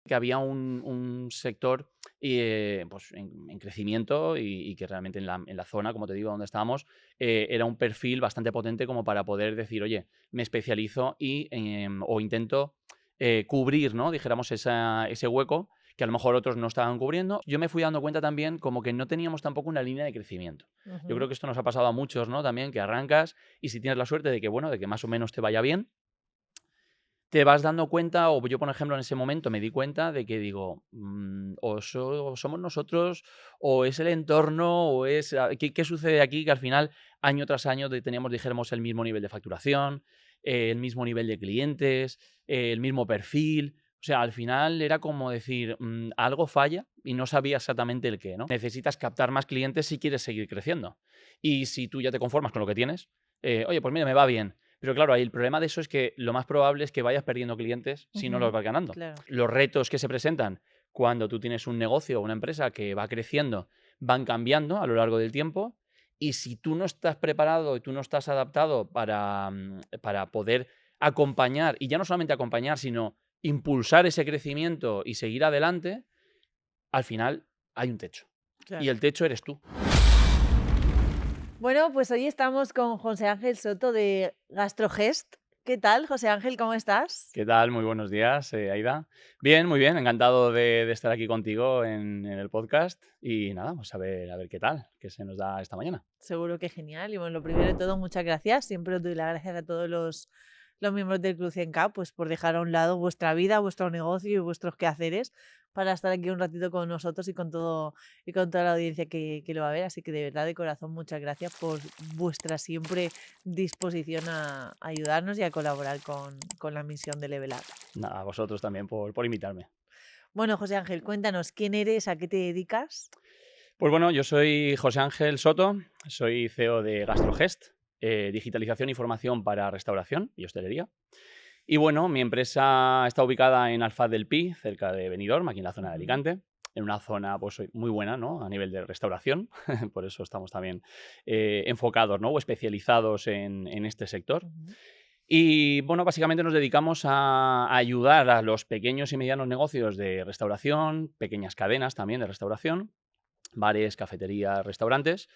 que había un sector pues en crecimiento y que realmente en la zona, como te digo, donde estábamos, era un perfil bastante potente como para poder decir, oye, me especializo o intento cubrir, ¿no? Dijéramos ese hueco que a lo mejor otros no estaban cubriendo. Yo me fui dando cuenta también como que no teníamos tampoco una línea de crecimiento. Yo creo Ujú. que esto nos ha pasado a muchos, ¿no? También que arrancas y si tienes la suerte de que, bueno, de que más o menos te vaya bien, te vas dando cuenta, o yo, por ejemplo, en ese momento me di cuenta de que digo, o somos nosotros, o es el entorno, o es... ¿Qué sucede aquí? Que al final, año tras año, teníamos, dijéramos, el mismo nivel de facturación, el mismo nivel de clientes, el mismo perfil. O sea, al final era como decir, algo falla y no sabía exactamente el qué, ¿no? Necesitas captar más clientes si quieres seguir creciendo. Y si tú ya te conformas con lo que tienes, oye, pues mira, me va bien. Pero claro, ahí el problema de eso es que lo más probable es que vayas perdiendo clientes si no los Ujú. vas ganando. Claro. Los retos que se presentan cuando tú tienes un negocio o una empresa que va creciendo van cambiando a lo largo del tiempo y si tú no estás preparado y tú no estás adaptado para poder acompañar, y ya no solamente acompañar, sino impulsar ese crecimiento y seguir adelante, al final hay un techo. Y Claro. el techo eres tú. Bueno, pues hoy estamos con José Ángel Soto de GastroGest. ¿Qué tal, José Ángel? ¿Cómo estás? ¿Qué tal? Muy buenos días, Aida. Bien, muy bien, encantado de estar aquí contigo en el podcast y nada, pues a ver qué tal, qué se nos da esta mañana. Seguro que genial. Y bueno, lo primero de todo, muchas gracias. Siempre os doy las gracias a todos los miembros del Club 100K, pues por dejar a un lado vuestra vida, vuestro negocio y vuestros quehaceres para estar aquí un ratito con nosotros y con toda la audiencia que lo va a ver. Así que de verdad, de corazón, muchas gracias por vuestra siempre disposición a ayudarnos y a colaborar con la misión de Level Up. Nada, a vosotros también por invitarme. Bueno, José Ángel, cuéntanos quién eres, a qué te dedicas. Pues bueno, yo soy José Ángel Soto, soy CEO de GastroGest, digitalización y formación para restauración y hostelería. Y bueno, mi empresa está ubicada en Alfaz del Pi, cerca de Benidorm, aquí en la zona de Ujú, Alicante, en una zona pues muy buena, ¿no? A nivel de restauración, por eso estamos también enfocados, ¿no? O especializados en este sector. ujú. Y bueno, básicamente nos dedicamos a ayudar a los pequeños y medianos negocios de restauración, pequeñas cadenas también de restauración, bares, cafeterías, restaurantes,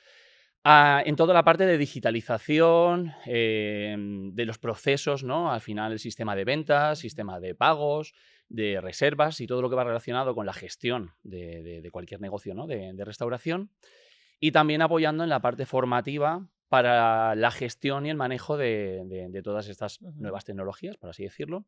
en toda la parte de digitalización, de los procesos, ¿no? Al final el sistema de ventas, sistema de pagos, de reservas y todo lo que va relacionado con la gestión de cualquier negocio, ¿no? De restauración. Y también apoyando en la parte formativa para la gestión y el manejo de todas estas Ujú, nuevas tecnologías, por así decirlo.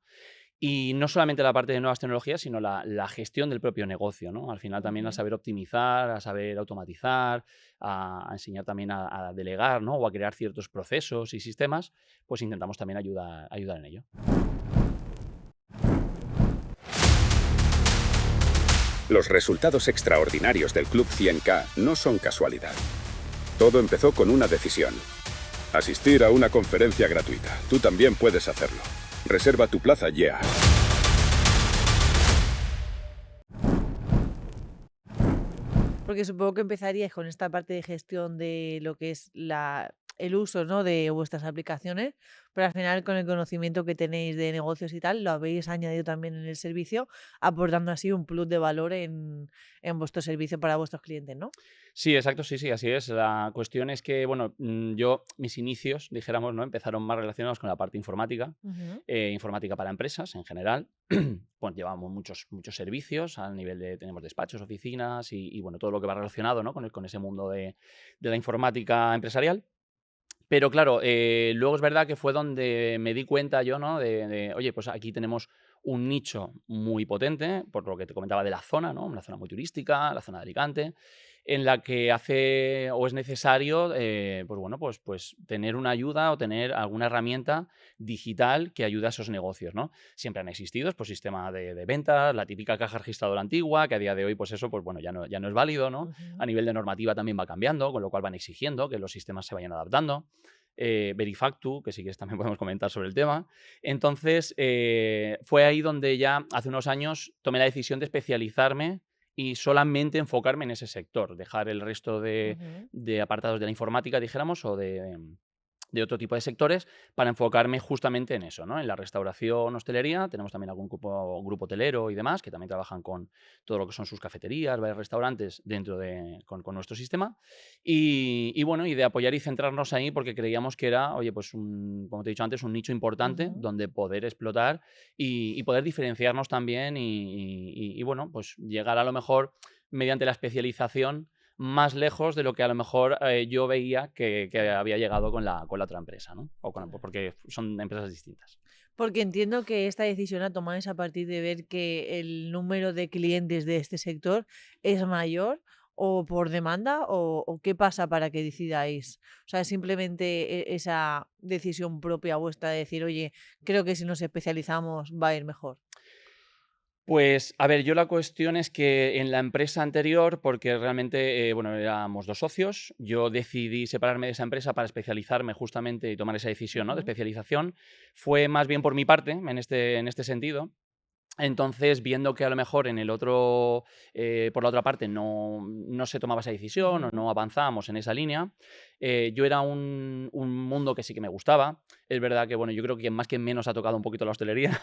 Y no solamente la parte de nuevas tecnologías, sino la gestión del propio negocio, ¿no? Al final también a ujú. saber optimizar, a saber automatizar, a enseñar también a delegar, ¿no? O a crear ciertos procesos y sistemas, pues intentamos también ayudar en ello. Los resultados extraordinarios del Club 100K no son casualidad. Todo empezó con una decisión. Asistir a una conferencia gratuita. Tú también puedes hacerlo. Reserva tu plaza ya. Porque supongo que empezaríais con esta parte de gestión de lo que es el uso, ¿no? De vuestras aplicaciones, pero al final con el conocimiento que tenéis de negocios y tal, lo habéis añadido también en el servicio, aportando así un plus de valor en vuestro servicio para vuestros clientes, ¿no? Sí, exacto, sí, sí, así es. La cuestión es que, bueno, mis inicios, dijéramos, ¿no? Empezaron más relacionados con la parte informática, Ujú, informática para empresas en general. Pues llevamos muchos servicios al nivel de, tenemos despachos, oficinas y, bueno, todo lo que va relacionado, ¿no? Con ese mundo de la informática empresarial. Pero claro, luego es verdad que fue donde me di cuenta yo, ¿no? Oye, pues aquí tenemos un nicho muy potente, por lo que te comentaba de la zona, ¿no? Una zona muy turística, la zona de Alicante, en la que hace o es necesario, pues bueno, pues tener una ayuda o tener alguna herramienta digital que ayude a esos negocios, ¿no? Siempre han existido, pues sistema de ventas, la típica caja registradora antigua, que a día de hoy, pues eso, pues bueno, ya no es válido, ¿no? A ujú. nivel de normativa también va cambiando, con lo cual van exigiendo que los sistemas se vayan adaptando. Verifactu, que si quieres también podemos comentar sobre el tema. Entonces, fue ahí donde ya hace unos años tomé la decisión de especializarme y solamente enfocarme en ese sector, dejar el resto Ujú. de apartados de la informática, dijéramos, o de otro tipo de sectores para enfocarme justamente en eso, ¿no? En la restauración, hostelería. Tenemos también algún grupo hotelero y demás que también trabajan con todo lo que son sus cafeterías, varios restaurantes con nuestro sistema. Bueno, y de apoyar y centrarnos ahí porque creíamos que era, oye, pues como te he dicho antes, un nicho importante Ujú. donde poder explotar y poder diferenciarnos también bueno, pues llegar a lo mejor mediante la especialización más lejos de lo que a lo mejor yo veía que había llegado con la otra empresa, ¿no? Claro. Porque son empresas distintas. Porque entiendo que esta decisión la tomáis a partir de ver que el número de clientes de este sector es mayor o por demanda o qué pasa para que decidáis. O sea, es simplemente esa decisión propia vuestra de decir, oye, creo que si nos especializamos va a ir mejor. Pues, a ver, yo la cuestión es que en la empresa anterior, porque realmente, bueno, éramos 2 socios, yo decidí separarme de esa empresa para especializarme justamente y tomar esa decisión, ¿no?, de Ujú. especialización. Fue más bien por mi parte, en este sentido. Entonces, viendo que a lo mejor en el otro, por la otra parte, no se tomaba esa decisión o Ujú. no avanzábamos en esa línea, yo era un mundo que sí que me gustaba. Es verdad que, bueno, yo creo que más que menos ha tocado un poquito la hostelería.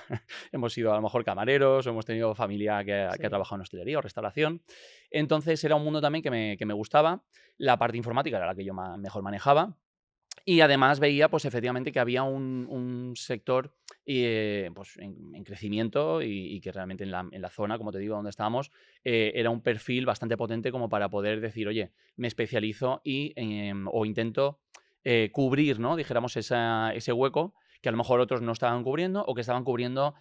Hemos sido a lo mejor camareros, o hemos tenido familia que ha Sí. trabajado en hostelería o restauración. Entonces, era un mundo también que me gustaba. La parte informática era la que yo mejor manejaba. Y además veía, pues efectivamente, que había un sector pues, en crecimiento y que realmente en la zona, como te digo, donde estábamos, era un perfil bastante potente como para poder decir, oye, me especializo o intento cubrir, ¿no? Dijéramos, ese hueco que a lo mejor otros no estaban cubriendo o que estaban cubriendo,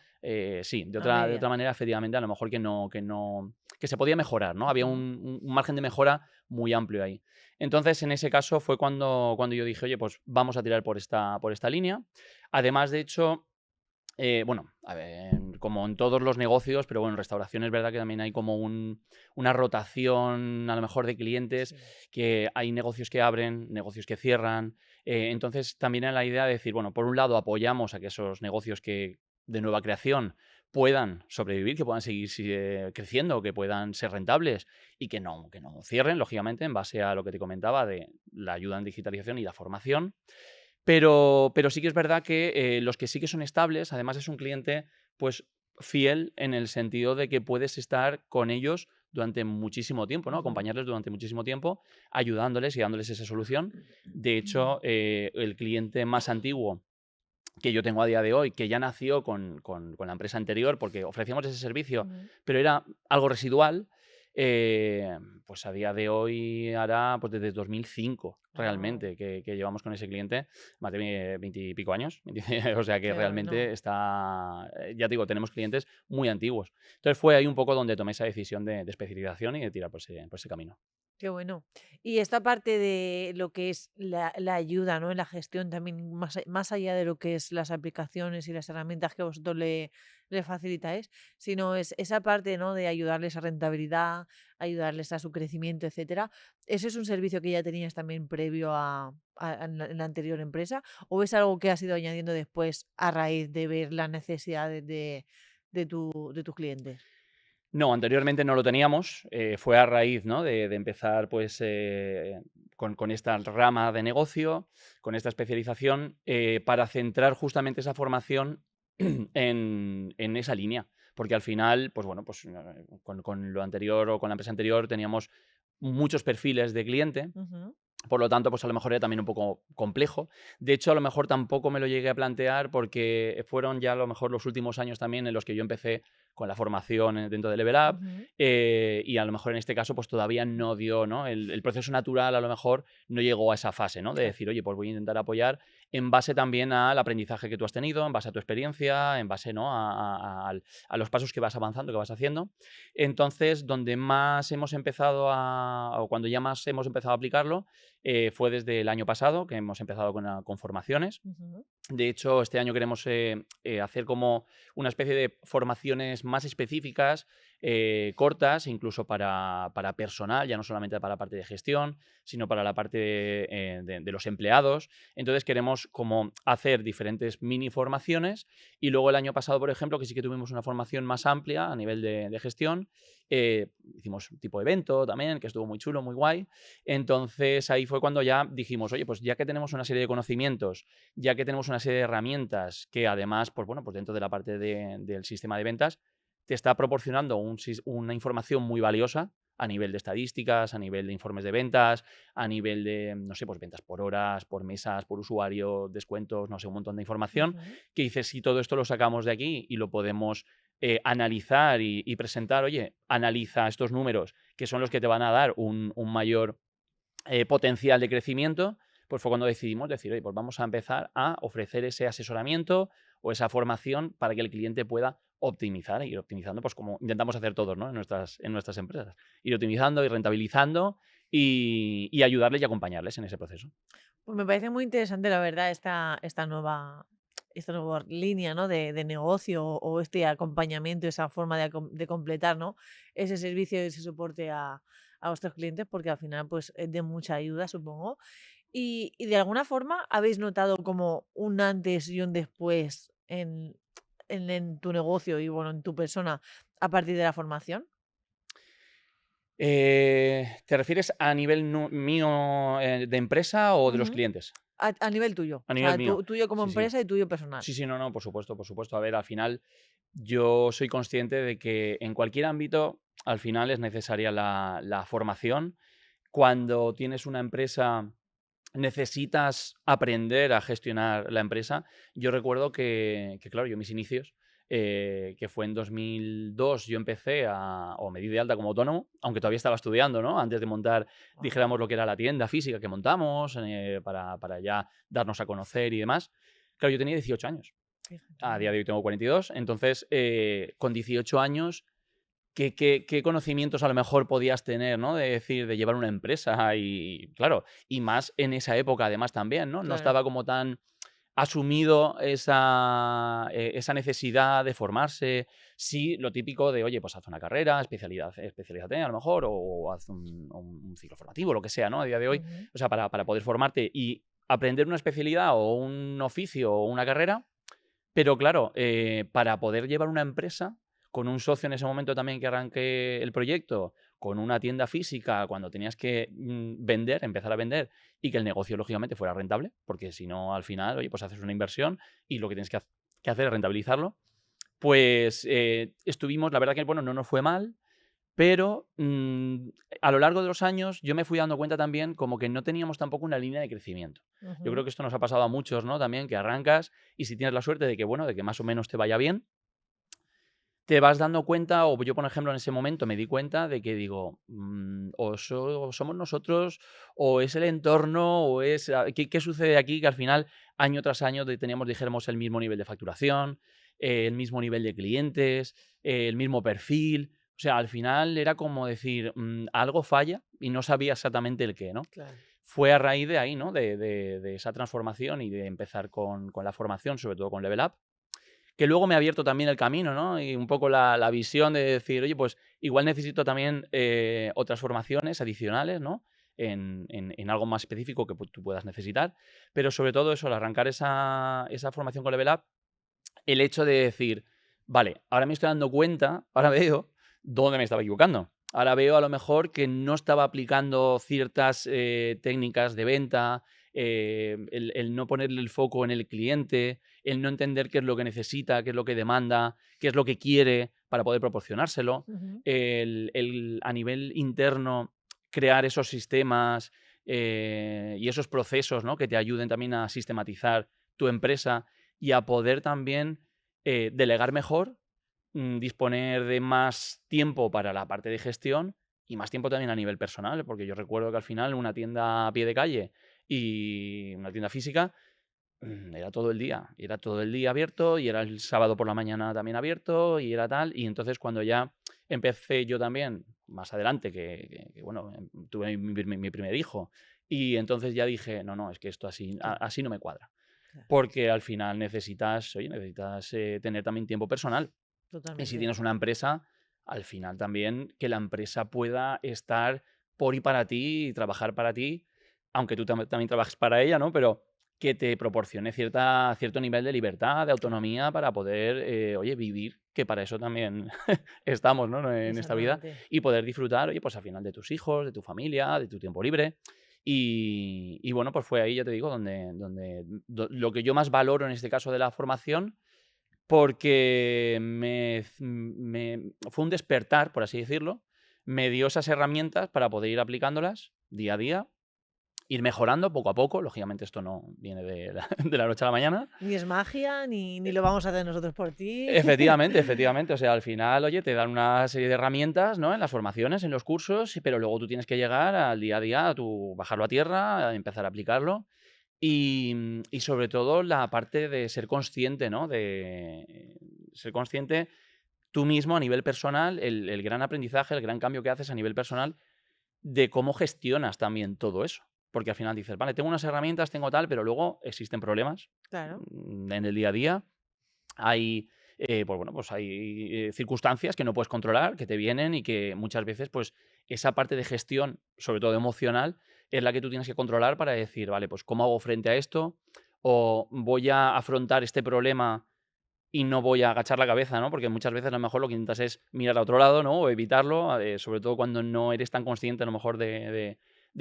sí, A de otra medias. manera, efectivamente, a lo mejor que se podía mejorar, ¿no? Había Ujú. un margen de mejora muy amplio ahí. Entonces, en ese caso fue cuando yo dije: "Oye, pues vamos a tirar por esta línea". Además, de hecho, bueno, a ver, como en todos los negocios, pero bueno, en restauración es verdad que también hay como una rotación, a lo mejor, de clientes, Sí. que hay negocios que abren, negocios que cierran. Entonces, también era la idea de decir, bueno, por un lado apoyamos a que esos negocios de nueva creación puedan sobrevivir, que puedan seguir creciendo, que puedan ser rentables y que no cierren, lógicamente, en base a lo que te comentaba de la ayuda en digitalización y la formación. Pero sí que es verdad que, los que sí que son estables, además es un cliente, pues, fiel en el sentido de que puedes estar con ellos durante muchísimo tiempo, ¿no? Ujú. Acompañarles durante muchísimo tiempo, ayudándoles y dándoles esa solución. De hecho, el cliente más antiguo que yo tengo a día de hoy, que ya nació con la empresa anterior, porque ofrecíamos ese servicio, Ujú. pero era algo residual, pues a día de hoy hará pues desde 2005 Wow, realmente que llevamos con ese cliente, más de 20 y pico años. O sea que qué bueno. realmente está, ya te digo, tenemos clientes muy antiguos. Entonces fue ahí un poco donde tomé esa decisión de especialización y de tirar por ese camino. Qué bueno. Y esta parte de lo que es la ayuda, ¿no? En la gestión también, más allá de lo que es las aplicaciones y las herramientas que vosotros le facilitáis, sino es esa parte, ¿no? De ayudarles a rentabilidad, ayudarles a su crecimiento, etcétera. ¿Eso es un servicio que ya tenías también previo en la anterior empresa? ¿O es algo que has ido añadiendo después a raíz de ver las necesidades de tus clientes? No, anteriormente no lo teníamos. Fue a raíz, ¿no? de empezar pues, con esta rama de negocio, con esta especialización, para centrar justamente esa formación en esa línea. Porque al final, pues bueno, pues, con lo anterior o con la empresa anterior teníamos muchos perfiles de cliente. Ujú. Por lo tanto, pues a lo mejor era también un poco complejo. De hecho, a lo mejor tampoco me lo llegué a plantear porque fueron ya a lo mejor los últimos años también en los que yo empecé con la formación dentro de Level Up, Ujú. y a lo mejor en este caso pues todavía no dio, ¿no? El proceso natural a lo mejor no llegó a esa fase, ¿no? De Claro. decir, oye, pues voy a intentar apoyar en base también al aprendizaje que tú has tenido, en base a tu experiencia, en base, ¿no? A los pasos que vas avanzando, que vas haciendo. Entonces, donde más hemos empezado o cuando ya más hemos empezado a aplicarlo, fue desde el año pasado que hemos empezado con formaciones. Ujú. De hecho, este año queremos hacer como una especie de formaciones más específicas, cortas, incluso para personal, ya no solamente para la parte de gestión, sino para la parte de los empleados. Entonces queremos como hacer diferentes mini formaciones y luego el año pasado, por ejemplo, que sí que tuvimos una formación más amplia a nivel de gestión Hicimos un tipo de evento también, que estuvo muy chulo, muy guay. Entonces ahí fue cuando ya dijimos, oye, pues ya que tenemos una serie de conocimientos, ya que tenemos una serie de herramientas que además, pues bueno, pues dentro de la parte del sistema de ventas, te está proporcionando una información muy valiosa a nivel de estadísticas, a nivel de informes de ventas, a nivel de, no sé, pues ventas por horas, por mesas, por usuario, descuentos, no sé, un montón de información, que dices, si todo esto lo sacamos de aquí y lo podemos analizar y presentar, oye, analiza estos números que son los que te van a dar un mayor potencial de crecimiento, pues fue cuando decidimos decir, oye, pues vamos a empezar a ofrecer ese asesoramiento o esa formación para que el cliente pueda optimizar, e ir optimizando, pues como intentamos hacer todos, ¿no? en nuestras empresas. Ir optimizando, ir rentabilizando y ayudarles y acompañarles en ese proceso. Pues me parece muy interesante, la verdad, esta nueva línea, ¿no? de negocio o este acompañamiento, esa forma de completar, ¿no? ese servicio y ese soporte a vuestros clientes, porque al final pues, es de mucha ayuda, supongo. Y de alguna forma, ¿habéis notado como un antes y un después en tu negocio y bueno, en tu persona a partir de la formación? ¿Te refieres a nivel mío de empresa o de los Ujú. clientes? A nivel tuyo. A O nivel sea, mío. tuyo como Sí, sí. empresa y tuyo personal. Sí, sí, no, no, por supuesto, por supuesto. A ver, al final yo soy consciente de que en cualquier ámbito, al final es necesaria la formación. Cuando tienes una empresa, necesitas aprender a gestionar la empresa. Yo recuerdo que claro, yo mis inicios, que fue en 2002, yo empecé o me di de alta como autónomo, aunque todavía estaba estudiando, ¿no? Antes de montar, Wow. dijéramos, lo que era la tienda física que montamos, para ya darnos a conocer y demás. Claro, yo tenía 18 años. A día Fíjate. de hoy tengo 42. Entonces, con 18 años, ¿qué conocimientos a lo mejor podías tener, ¿no? De decir, de llevar una empresa y, claro, y más en esa época además también, ¿no? No Claro. estaba como tan asumido esa necesidad de formarse. Sí, lo típico de, oye, pues haz una carrera, especialízate a lo mejor, o haz un ciclo formativo, lo que sea, ¿no? A día de hoy, Ujú. o sea, para poder formarte y aprender una especialidad o un oficio o una carrera, pero claro, para poder llevar una empresa, con un socio en ese momento también que arranqué el proyecto, con una tienda física, cuando tenías que vender, empezar a vender y que el negocio lógicamente fuera rentable, porque si no, al final, oye, pues haces una inversión y lo que tienes que hacer es rentabilizarlo, pues estuvimos, la verdad que, bueno, no nos fue mal, pero a lo largo de los años yo me fui dando cuenta también como que no teníamos tampoco una línea de crecimiento. Yo creo Ujú. que esto nos ha pasado a muchos, ¿no? También que arrancas y si tienes la suerte de que, bueno, de que más o menos te vaya bien, te vas dando cuenta, o yo, por ejemplo, en ese momento me di cuenta de que digo, o somos nosotros, o es el entorno, o es... ¿Qué sucede aquí? Que al final, año tras año, teníamos, dijéramos, el mismo nivel de facturación, el mismo nivel de clientes, el mismo perfil. O sea, al final era como decir, algo falla y no sabía exactamente el qué, ¿no? Claro. Fue a raíz de ahí, ¿no? De esa transformación y de empezar con la formación, sobre todo con Level Up, que luego me ha abierto también el camino, ¿no? Y un poco la visión de decir, oye, pues igual necesito también otras formaciones adicionales, ¿no? En algo más específico que tú puedas necesitar. Pero sobre todo eso, al arrancar esa formación con Level Up, el hecho de decir, vale, ahora me estoy dando cuenta, ahora veo dónde me estaba equivocando. Ahora veo a lo mejor que no estaba aplicando ciertas técnicas de venta, el no ponerle el foco en el cliente, el no entender qué es lo que necesita, qué es lo que demanda, qué es lo que quiere para poder proporcionárselo, Ujú. a nivel interno crear esos sistemas y esos procesos, ¿no? Que te ayuden también a sistematizar tu empresa y a poder también delegar mejor, disponer de más tiempo para la parte de gestión y más tiempo también a nivel personal, porque yo recuerdo que al final una tienda a pie de calle y una tienda física era todo el día, y era todo el día abierto y era el sábado por la mañana también abierto y era tal, y entonces cuando ya empecé yo también, más adelante, bueno, tuve mi primer hijo, y entonces ya dije, no, no, es que esto así, Claro, así no me cuadra. claro. Porque al final necesitas, oye, necesitas tener también tiempo personal. Y si Totalmente. tienes una empresa, al final también que la empresa pueda estar por y para ti y trabajar para ti, aunque tú también trabajes para ella, ¿no? Pero que te proporcione cierto nivel de libertad, de Claro. autonomía para poder, oye, vivir, que para eso también estamos, ¿no? En esta vida, Exactamente. y poder disfrutar, oye, pues al final de tus hijos, de tu familia, de tu tiempo libre. Y bueno, pues fue ahí, ya te digo, lo que yo más valoro en este caso de la formación, porque fue un despertar, por así decirlo, me dio esas herramientas para poder ir aplicándolas día a día, ir mejorando poco a poco. Lógicamente esto no viene de la noche a la mañana. Ni es magia, ni lo vamos a hacer nosotros por ti. Efectivamente, efectivamente. O sea, al final, oye, te dan una serie de herramientas, ¿no? En las formaciones, en los cursos, pero luego tú tienes que llegar al día a día, bajarlo a tierra, a empezar a aplicarlo. Y sobre todo la parte de ser consciente, ¿no? De ser consciente tú mismo a nivel personal, el gran aprendizaje, el gran cambio que haces a nivel personal de cómo gestionas también todo eso. Porque al final dices, vale, tengo unas herramientas, tengo tal, pero luego existen problemas Claro, en el día a día. Hay, pues bueno, pues hay circunstancias que no puedes controlar, que te vienen y que muchas veces, pues esa parte de gestión, sobre todo emocional, es la que tú tienes que controlar para decir, vale, pues cómo hago frente a esto, o voy a afrontar este problema y no voy a agachar la cabeza, ¿no? Porque muchas veces a lo mejor lo que intentas es mirar a otro lado, ¿no? O evitarlo, sobre todo cuando no eres tan consciente a lo mejor de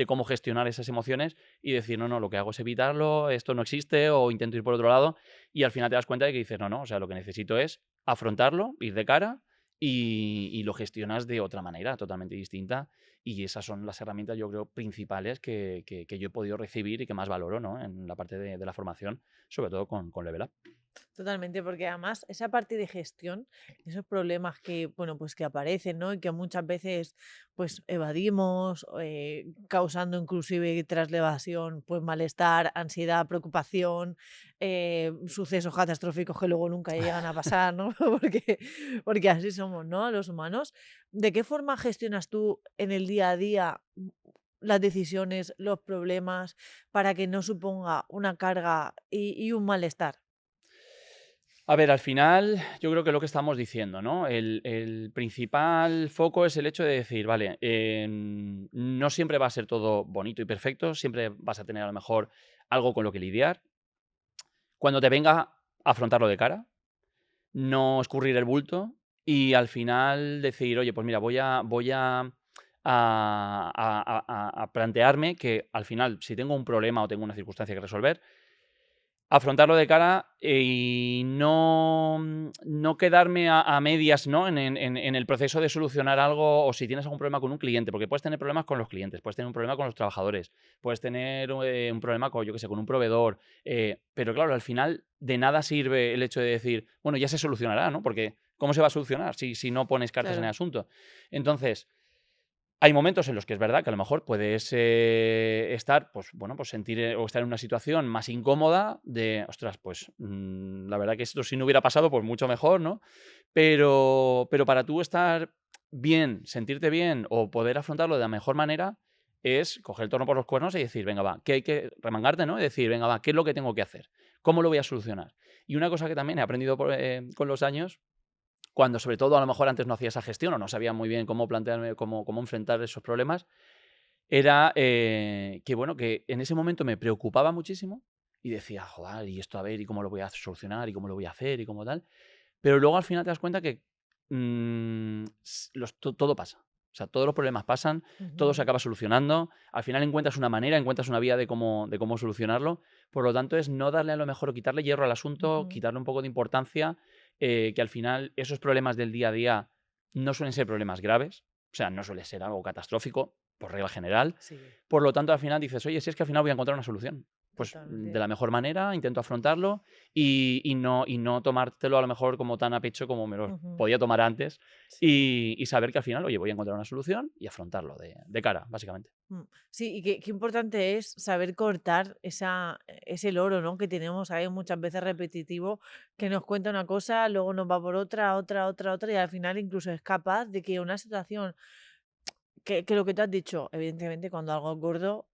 cómo gestionar esas emociones y decir, no, no, lo que hago es evitarlo, esto no existe, o intento ir por otro lado, y al final te das cuenta de que dices, no, no, o sea, lo que necesito es afrontarlo, ir de cara y lo gestionas de otra manera, totalmente distinta. Y esas son las herramientas, yo creo, principales que yo he podido recibir y que más valoro, ¿no? En la parte de la formación, sobre todo con Level Up. totalmente, porque además esa parte de gestión, esos problemas que, bueno, pues que aparecen, ¿no? Y que muchas veces pues evadimos, causando inclusive tras la evasión, pues malestar, ansiedad, preocupación, sucesos catastróficos que luego nunca llegan a pasar, ¿no? Porque así somos, ¿no? Los humanos. ¿De qué forma gestionas tú en el día a día las decisiones, los problemas, para que no suponga una carga y un malestar? A ver, al final, yo creo que lo que estamos diciendo, ¿no? El principal foco es el hecho de decir, vale, no siempre va a ser todo bonito y perfecto, siempre vas a tener a lo mejor algo con lo que lidiar. Cuando te venga, afrontarlo de cara, no escurrir el bulto y al final decir, oye, pues mira, voy a plantearme que al final, si tengo un problema o tengo una circunstancia que resolver, afrontarlo de cara y no quedarme a medias, ¿no? En el proceso de solucionar algo, o si tienes algún problema con un cliente, porque puedes tener problemas con los clientes, puedes tener un problema con los trabajadores, puedes tener un problema con, yo qué sé, con un proveedor, pero claro, al final de nada sirve el hecho de decir, bueno, ya se solucionará, ¿no? Porque ¿cómo se va a solucionar si no pones cartas en el Claro. asunto? Entonces, hay momentos en los que es verdad que a lo mejor puedes estar, pues bueno, pues sentir o estar en una situación más incómoda de, ostras, pues la verdad que esto si no hubiera pasado, pues mucho mejor, ¿no? Pero para tú estar bien, sentirte bien o poder afrontarlo de la mejor manera es coger el toro por los cuernos y decir, venga, va, que hay que remangarte, ¿no? Y decir, venga, va, ¿qué es lo que tengo que hacer? ¿Cómo lo voy a solucionar? Y una cosa que también he aprendido con los años cuando sobre todo a lo mejor antes no hacía esa gestión o no sabía muy bien cómo plantearme, cómo enfrentar esos problemas, era que, bueno, que en ese momento me preocupaba muchísimo y decía, joder, y esto a ver, y cómo lo voy a solucionar, y cómo lo voy a hacer, y cómo tal. Pero luego al final te das cuenta que todo pasa. O sea, todos los problemas pasan, todo se Ujú, acaba solucionando. Al final encuentras una manera, encuentras una vía de cómo solucionarlo. Por lo tanto, es no darle a lo mejor o quitarle hierro al asunto, ujú. quitarle un poco de importancia, que al final esos problemas del día a día no suelen ser problemas graves. O sea, no suele ser algo catastrófico, por regla general. Sí, Por lo tanto, al final dices, oye, si es que al final voy a encontrar una solución. Pues de totalmente. la mejor manera, intento afrontarlo y no tomártelo a lo mejor como tan a pecho como me lo Ujú, podía tomar antes sí. y saber que al final, oye, voy a encontrar una solución y afrontarlo de cara, básicamente. Sí, y qué importante es saber cortar ese loro, ¿no? Que tenemos ahí muchas veces repetitivo, que nos cuenta una cosa, luego nos va por otra, otra, y al final incluso es capaz de que una situación que lo que tú has dicho, evidentemente, cuando algo es gordo,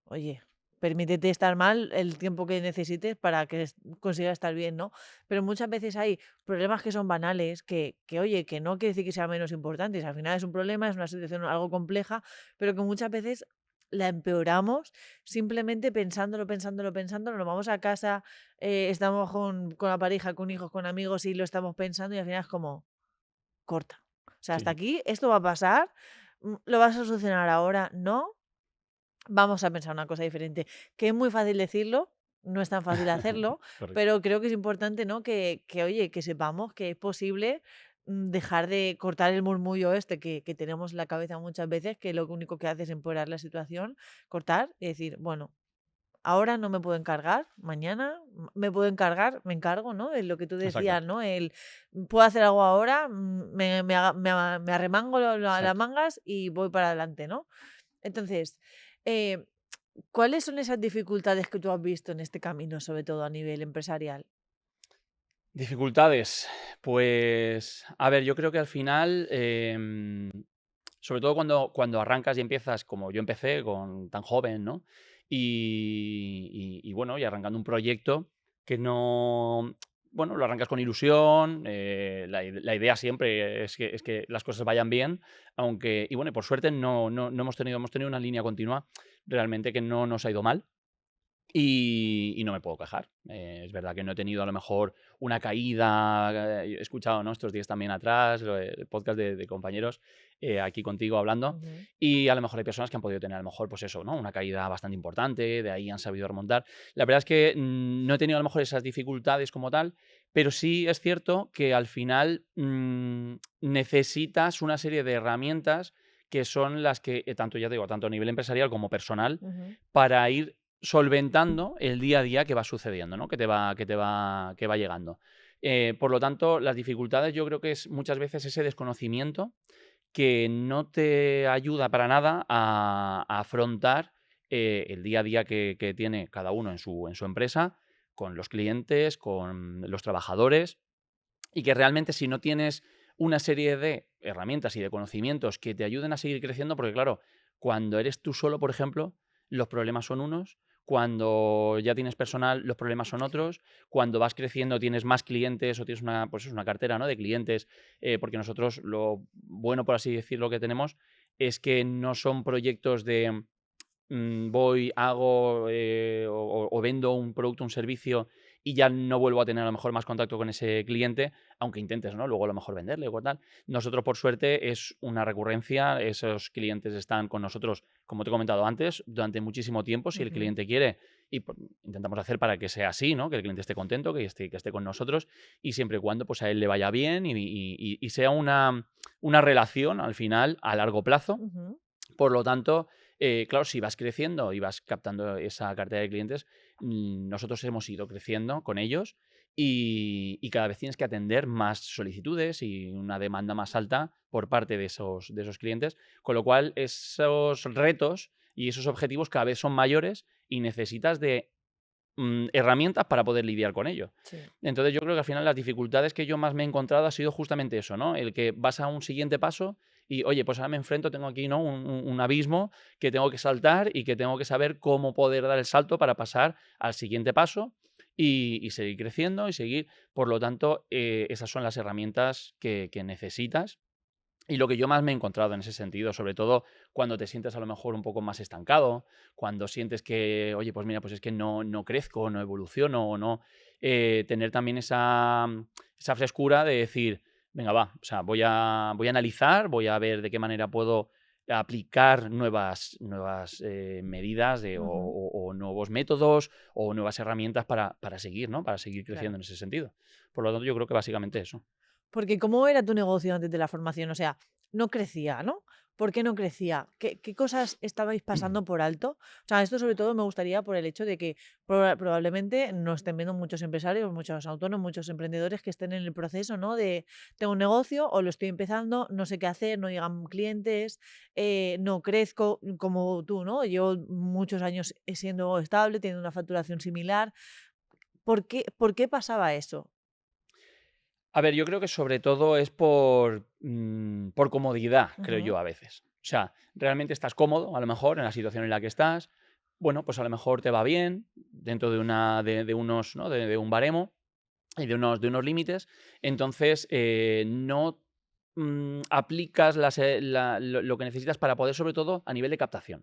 oye, permítete estar mal el tiempo que necesites para que consigas estar bien, ¿no? Pero muchas veces hay problemas que son banales, oye, que no quiere decir que sean menos importantes. Al final es un problema, es una situación algo compleja, pero que muchas veces la empeoramos simplemente pensándolo, nos vamos a casa, estamos con la pareja, con hijos, con amigos y lo estamos pensando y al final es como, corta. O sea, hasta Sí, aquí, esto va a pasar, lo vas a solucionar ahora, ¿no? Vamos a pensar una cosa diferente. Que es muy fácil decirlo, no es tan fácil hacerlo, correcto. pero creo que es importante, ¿no? Oye, que sepamos que es posible dejar de cortar el murmullo este que tenemos en la cabeza muchas veces, que lo único que hace es empeorar la situación, cortar y decir, bueno, ahora no me puedo encargar, mañana me puedo encargar, me encargo, ¿no? Es lo que tú Exacto, decías, ¿no? Puedo hacer algo ahora, me arremango las exacto. mangas y voy para adelante, ¿no? Entonces, eh, ¿cuáles son esas dificultades que tú has visto en este camino, sobre todo a nivel empresarial? Dificultades. Pues, a ver, yo creo que al final, sobre todo cuando arrancas y empiezas como yo empecé, con tan joven, ¿no? Y bueno, y arrancando un proyecto que no, bueno, lo arrancas con ilusión, la idea siempre es que las cosas vayan bien, aunque, y bueno, y por suerte no hemos tenido una línea continua realmente que no nos ha ido mal. Y no me puedo quejar. Es verdad que no he tenido a lo mejor una caída. He escuchado, ¿no?, estos días también atrás el podcast de compañeros aquí contigo hablando. Ujú. Y a lo mejor hay personas que han podido tener a lo mejor, pues eso, ¿no?, una caída bastante importante, de ahí han sabido remontar. La verdad es que no he tenido a lo mejor esas dificultades como tal, pero sí es cierto que al final necesitas una serie de herramientas que son las que, tanto ya te digo, tanto a nivel empresarial como personal, Ujú. para ir solventando el día a día que va sucediendo, ¿no? Que va llegando. Por lo tanto, las dificultades yo creo que es muchas veces ese desconocimiento que no te ayuda para nada a afrontar el día a día que tiene cada uno en su empresa, con los clientes, con los trabajadores, y que realmente si no tienes una serie de herramientas y de conocimientos que te ayuden a seguir creciendo, porque claro, cuando eres tú solo, por ejemplo, los problemas son unos, cuando ya tienes personal, los problemas son Sí. otros, cuando vas creciendo tienes más clientes o tienes una, pues es una cartera, ¿no?, de clientes, porque nosotros lo bueno, por así decirlo, que tenemos es que no son proyectos de voy, hago o vendo un producto, un servicio y ya no vuelvo a tener a lo mejor más contacto con ese cliente, aunque intentes, ¿no?, luego a lo mejor venderle o tal. Nosotros, por suerte, es una recurrencia. Esos clientes están con nosotros, como te he comentado antes, durante muchísimo tiempo, si el Ujú. cliente quiere, y intentamos hacer para que sea así, ¿no?, que el cliente esté contento, que esté con nosotros, y siempre y cuando pues, a él le vaya bien y sea una relación, al final, a largo plazo. Ujú. Por lo tanto, claro, si vas creciendo y vas captando esa cartera de clientes, nosotros hemos ido creciendo con ellos y cada vez tienes que atender más solicitudes y una demanda más alta por parte de esos clientes, con lo cual esos retos y esos objetivos cada vez son mayores y necesitas de herramientas para poder lidiar con ello. Sí. Entonces, yo creo que al final las dificultades que yo más me he encontrado ha sido justamente eso, ¿no? El que vas a un siguiente paso y, oye, pues ahora me enfrento, tengo aquí, ¿no?, un abismo que tengo que saltar y que tengo que saber cómo poder dar el salto para pasar al siguiente paso y seguir creciendo y seguir. Por lo tanto, esas son las herramientas que necesitas y lo que yo más me he encontrado en ese sentido, sobre todo cuando te sientes a lo mejor un poco más estancado, cuando sientes que, oye, pues mira, pues es que no crezco, no evoluciono, o no, tener también esa frescura de decir, venga, va, o sea, voy a analizar, voy a ver de qué manera puedo aplicar nuevas medidas Ujú. o nuevos métodos o nuevas herramientas para seguir, ¿no? Para seguir creciendo Claro. en ese sentido. Por lo tanto, yo creo que básicamente eso. Porque ¿cómo era tu negocio antes de la formación? O sea, no crecía, ¿no? ¿Por qué no crecía? ¿Qué cosas estabais pasando por alto? O sea, esto sobre todo me gustaría por el hecho de que probablemente nos estén viendo muchos empresarios, muchos autónomos, muchos emprendedores que estén en el proceso, ¿no? De tengo un negocio o lo estoy empezando, no sé qué hacer, no llegan clientes, no crezco como tú, ¿no? Llevo muchos años siendo estable, teniendo una facturación similar. ¿Por qué pasaba eso? A ver, yo creo que sobre todo es por comodidad, creo Ujú. yo, a veces. O sea, realmente estás cómodo, a lo mejor, en la situación en la que estás. Bueno, pues a lo mejor te va bien dentro de unos, ¿no?, de un baremo y de unos límites. Entonces, no aplicas lo que necesitas para poder, sobre todo, a nivel de captación.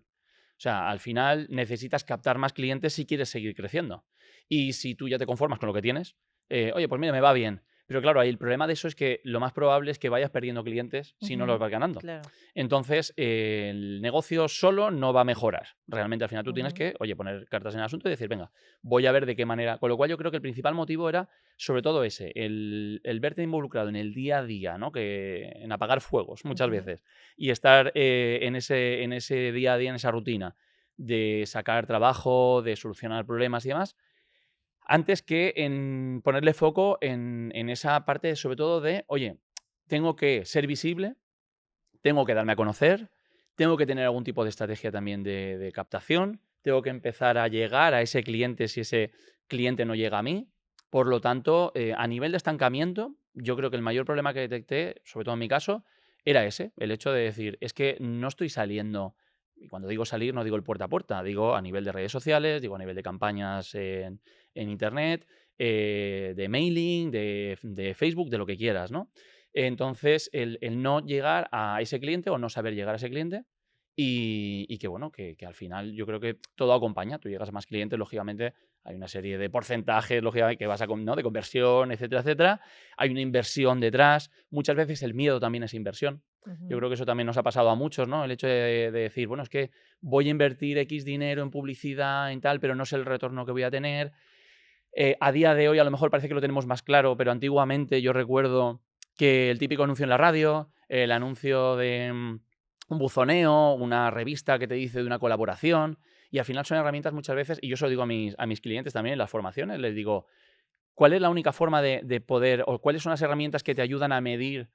O sea, al final necesitas captar más clientes si quieres seguir creciendo. Y si tú ya te conformas con lo que tienes, oye, pues mira, me va bien. Pero claro, ahí el problema de eso es que lo más probable es que vayas perdiendo clientes si no los vas ganando. Claro. Entonces, el negocio solo no va a mejorar. Realmente, al final tú tienes Ujú. que, oye, poner cartas en el asunto y decir, venga, voy a ver de qué manera. Con lo cual yo creo que el principal motivo era, sobre todo ese, el verte involucrado en el día a día, ¿no? En apagar fuegos muchas Ujú. veces y estar en ese día a día, en esa rutina de sacar trabajo, de solucionar problemas y demás, antes que en ponerle foco en esa parte, sobre todo de, oye, tengo que ser visible, tengo que darme a conocer, tengo que tener algún tipo de estrategia también de captación, tengo que empezar a llegar a ese cliente si ese cliente no llega a mí. Por lo tanto, a nivel de estancamiento, yo creo que el mayor problema que detecté, sobre todo en mi caso, era ese, el hecho de decir, es que no estoy saliendo, y cuando digo salir no digo el puerta a puerta, digo a nivel de redes sociales, digo a nivel de campañas en Internet, de mailing, de Facebook, de lo que quieras, ¿no? Entonces, el no llegar a ese cliente o no saber llegar a ese cliente y que, bueno, que al final yo creo que todo acompaña. Tú llegas a más clientes, lógicamente hay una serie de porcentajes, lógicamente, que vas a, ¿no? De conversión, etcétera, etcétera. Hay una inversión detrás. Muchas veces el miedo también es inversión. Yo Ujú. creo que eso también nos ha pasado a muchos, ¿no? El hecho de decir, bueno, es que voy a invertir X dinero en publicidad, en tal, pero no sé el retorno que voy a tener. A día de hoy a lo mejor parece que lo tenemos más claro, pero antiguamente yo recuerdo que el típico anuncio en la radio, el anuncio de un buzoneo, una revista que te dice de una colaboración, y al final son herramientas muchas veces, y yo se lo digo a mis clientes también en las formaciones, les digo, ¿cuál es la única forma de poder, o cuáles son las herramientas que te ayudan a medir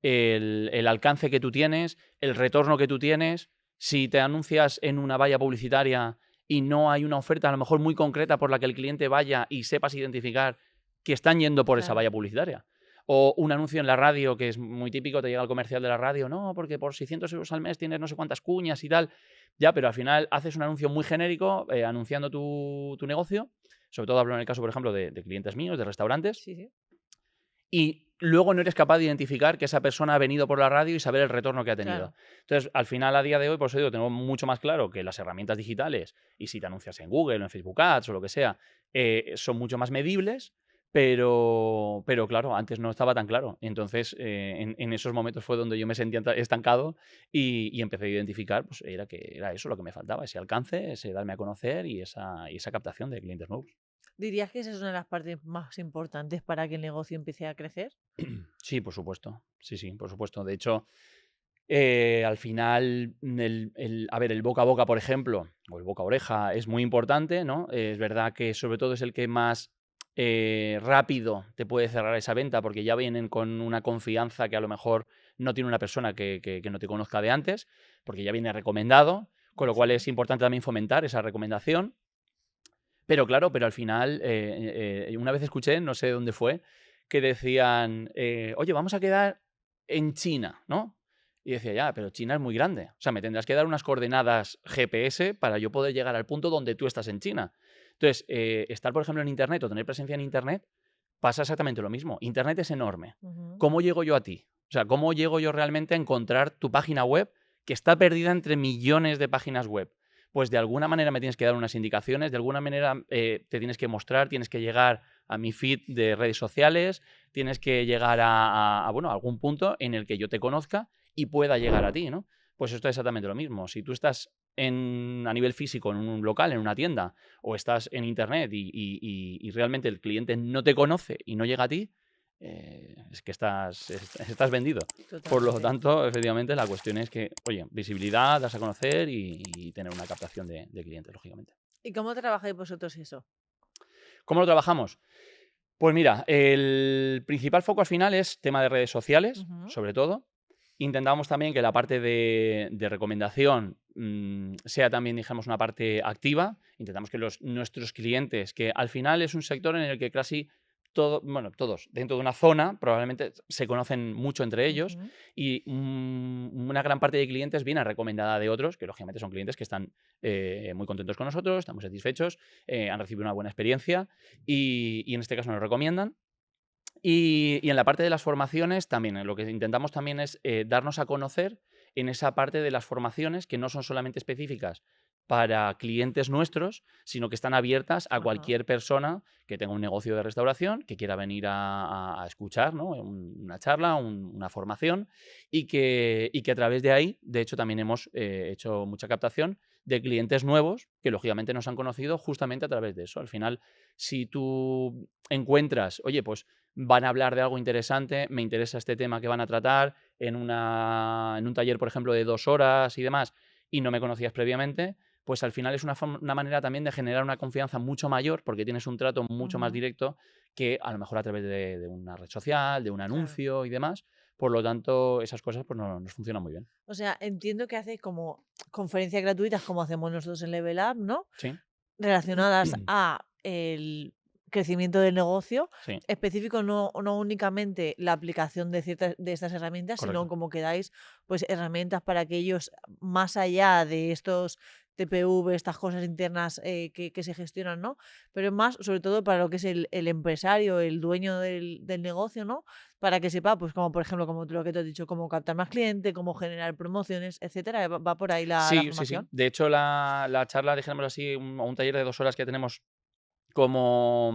el alcance que tú tienes, el retorno que tú tienes? Si te anuncias en una valla publicitaria y no hay una oferta a lo mejor muy concreta por la que el cliente vaya y sepas identificar que están yendo por esa Claro. valla publicitaria. O un anuncio en la radio, que es muy típico, te llega el comercial de la radio, no, porque por 600 euros al mes tienes no sé cuántas cuñas y tal. Ya, pero al final haces un anuncio muy genérico anunciando tu negocio. Sobre todo hablo en el caso, por ejemplo, de clientes míos, de restaurantes, Sí, sí. y luego no eres capaz de identificar que esa persona ha venido por la radio y saber el retorno que ha tenido. Claro. Entonces, al final, a día de hoy, por eso digo, tengo mucho más claro que las herramientas digitales, y si te anuncias en Google o en Facebook Ads o lo que sea, son mucho más medibles, pero claro, antes no estaba tan claro. Entonces, en esos momentos fue donde yo me sentía estancado y empecé a identificar, pues era eso lo que me faltaba, ese alcance, ese darme a conocer y esa captación de clientes nuevos. ¿Dirías que esa es una de las partes más importantes para que el negocio empiece a crecer? Sí, por supuesto. Sí, sí, por supuesto. De hecho, al final, a ver, el boca a boca, por ejemplo, o el boca a oreja, es muy importante, ¿no? Es verdad que sobre todo es el que más rápido te puede cerrar esa venta, porque ya vienen con una confianza que a lo mejor no tiene una persona que no te conozca de antes, porque ya viene recomendado, con lo cual es Sí. importante también fomentar esa recomendación. Pero claro, pero al final, una vez escuché, no sé dónde fue, que decían, oye, vamos a quedar en China, ¿no? Y decía, ya, pero China es muy grande. O sea, me tendrás que dar unas coordenadas GPS para yo poder llegar al punto donde tú estás en China. Entonces, estar, por ejemplo, en Internet o tener presencia en Internet pasa exactamente lo mismo. Internet es enorme. Ujú. ¿Cómo llego yo a ti? O sea, ¿cómo llego yo realmente a encontrar tu página web que está perdida entre millones de páginas web? Pues de alguna manera me tienes que dar unas indicaciones, de alguna manera te tienes que mostrar, tienes que llegar a mi feed de redes sociales, tienes que llegar bueno, a algún punto en el que yo te conozca y pueda llegar a ti, ¿no? Pues esto es exactamente lo mismo. Si tú estás a nivel físico en un local, en una tienda, o estás en internet y realmente el cliente no te conoce y no llega a ti, es que estás vendido. Por lo Totalmente. tanto, efectivamente, la cuestión es que, oye, visibilidad, darse a conocer y tener una captación de clientes, lógicamente. ¿Y cómo trabajáis vosotros eso? ¿Cómo lo trabajamos? Pues mira, el principal foco al final es tema de redes sociales, Ujú. sobre todo. Intentamos también que la parte de recomendación sea también, digamos, una parte activa. Intentamos que nuestros clientes, que al final es un sector en el que casi bueno, todos dentro de una zona probablemente se conocen mucho entre ellos Ujú. y una gran parte de clientes viene recomendada de otros, que lógicamente son clientes que están muy contentos con nosotros, están muy satisfechos, han recibido una buena experiencia y en este caso nos recomiendan. Y en la parte de las formaciones también, lo que intentamos también es darnos a conocer en esa parte de las formaciones que no son solamente específicas para clientes nuestros, sino que están abiertas a Ajá. cualquier persona que tenga un negocio de restauración, que quiera venir a escuchar, ¿no? Una charla, una formación, y que a través de ahí, de hecho, también hemos hecho mucha captación de clientes nuevos que lógicamente nos han conocido justamente a través de eso. Al final, si tú encuentras, oye, pues van a hablar de algo interesante, me interesa este tema que van a tratar en un taller, por ejemplo, de 2 horas y demás, y no me conocías previamente, pues al final es una manera también de generar una confianza mucho mayor, porque tienes un trato mucho más Ujú, directo que a lo mejor a través de una red social, de un claro. anuncio y demás. Por lo tanto, esas cosas pues nos funcionan muy bien. O sea, entiendo que hacéis como conferencias gratuitas como hacemos nosotros en Level Up, ¿no? Sí, Relacionadas a el crecimiento del negocio, sí, específico no únicamente la aplicación de ciertas de estas herramientas, sino correcto. como que dais, pues, herramientas para que ellos, más allá de estos TPV, estas cosas internas, que se gestionan, ¿no? Pero es más, sobre todo para lo que es el empresario, el dueño del negocio, ¿no? Para que sepa, pues, como por ejemplo, como tú lo que te has dicho, cómo captar más cliente, cómo generar promociones, etcétera. ¿Va por ahí la Sí, sí, sí. formación? De hecho, la charla, dijéramos así, un taller de 2 horas que tenemos como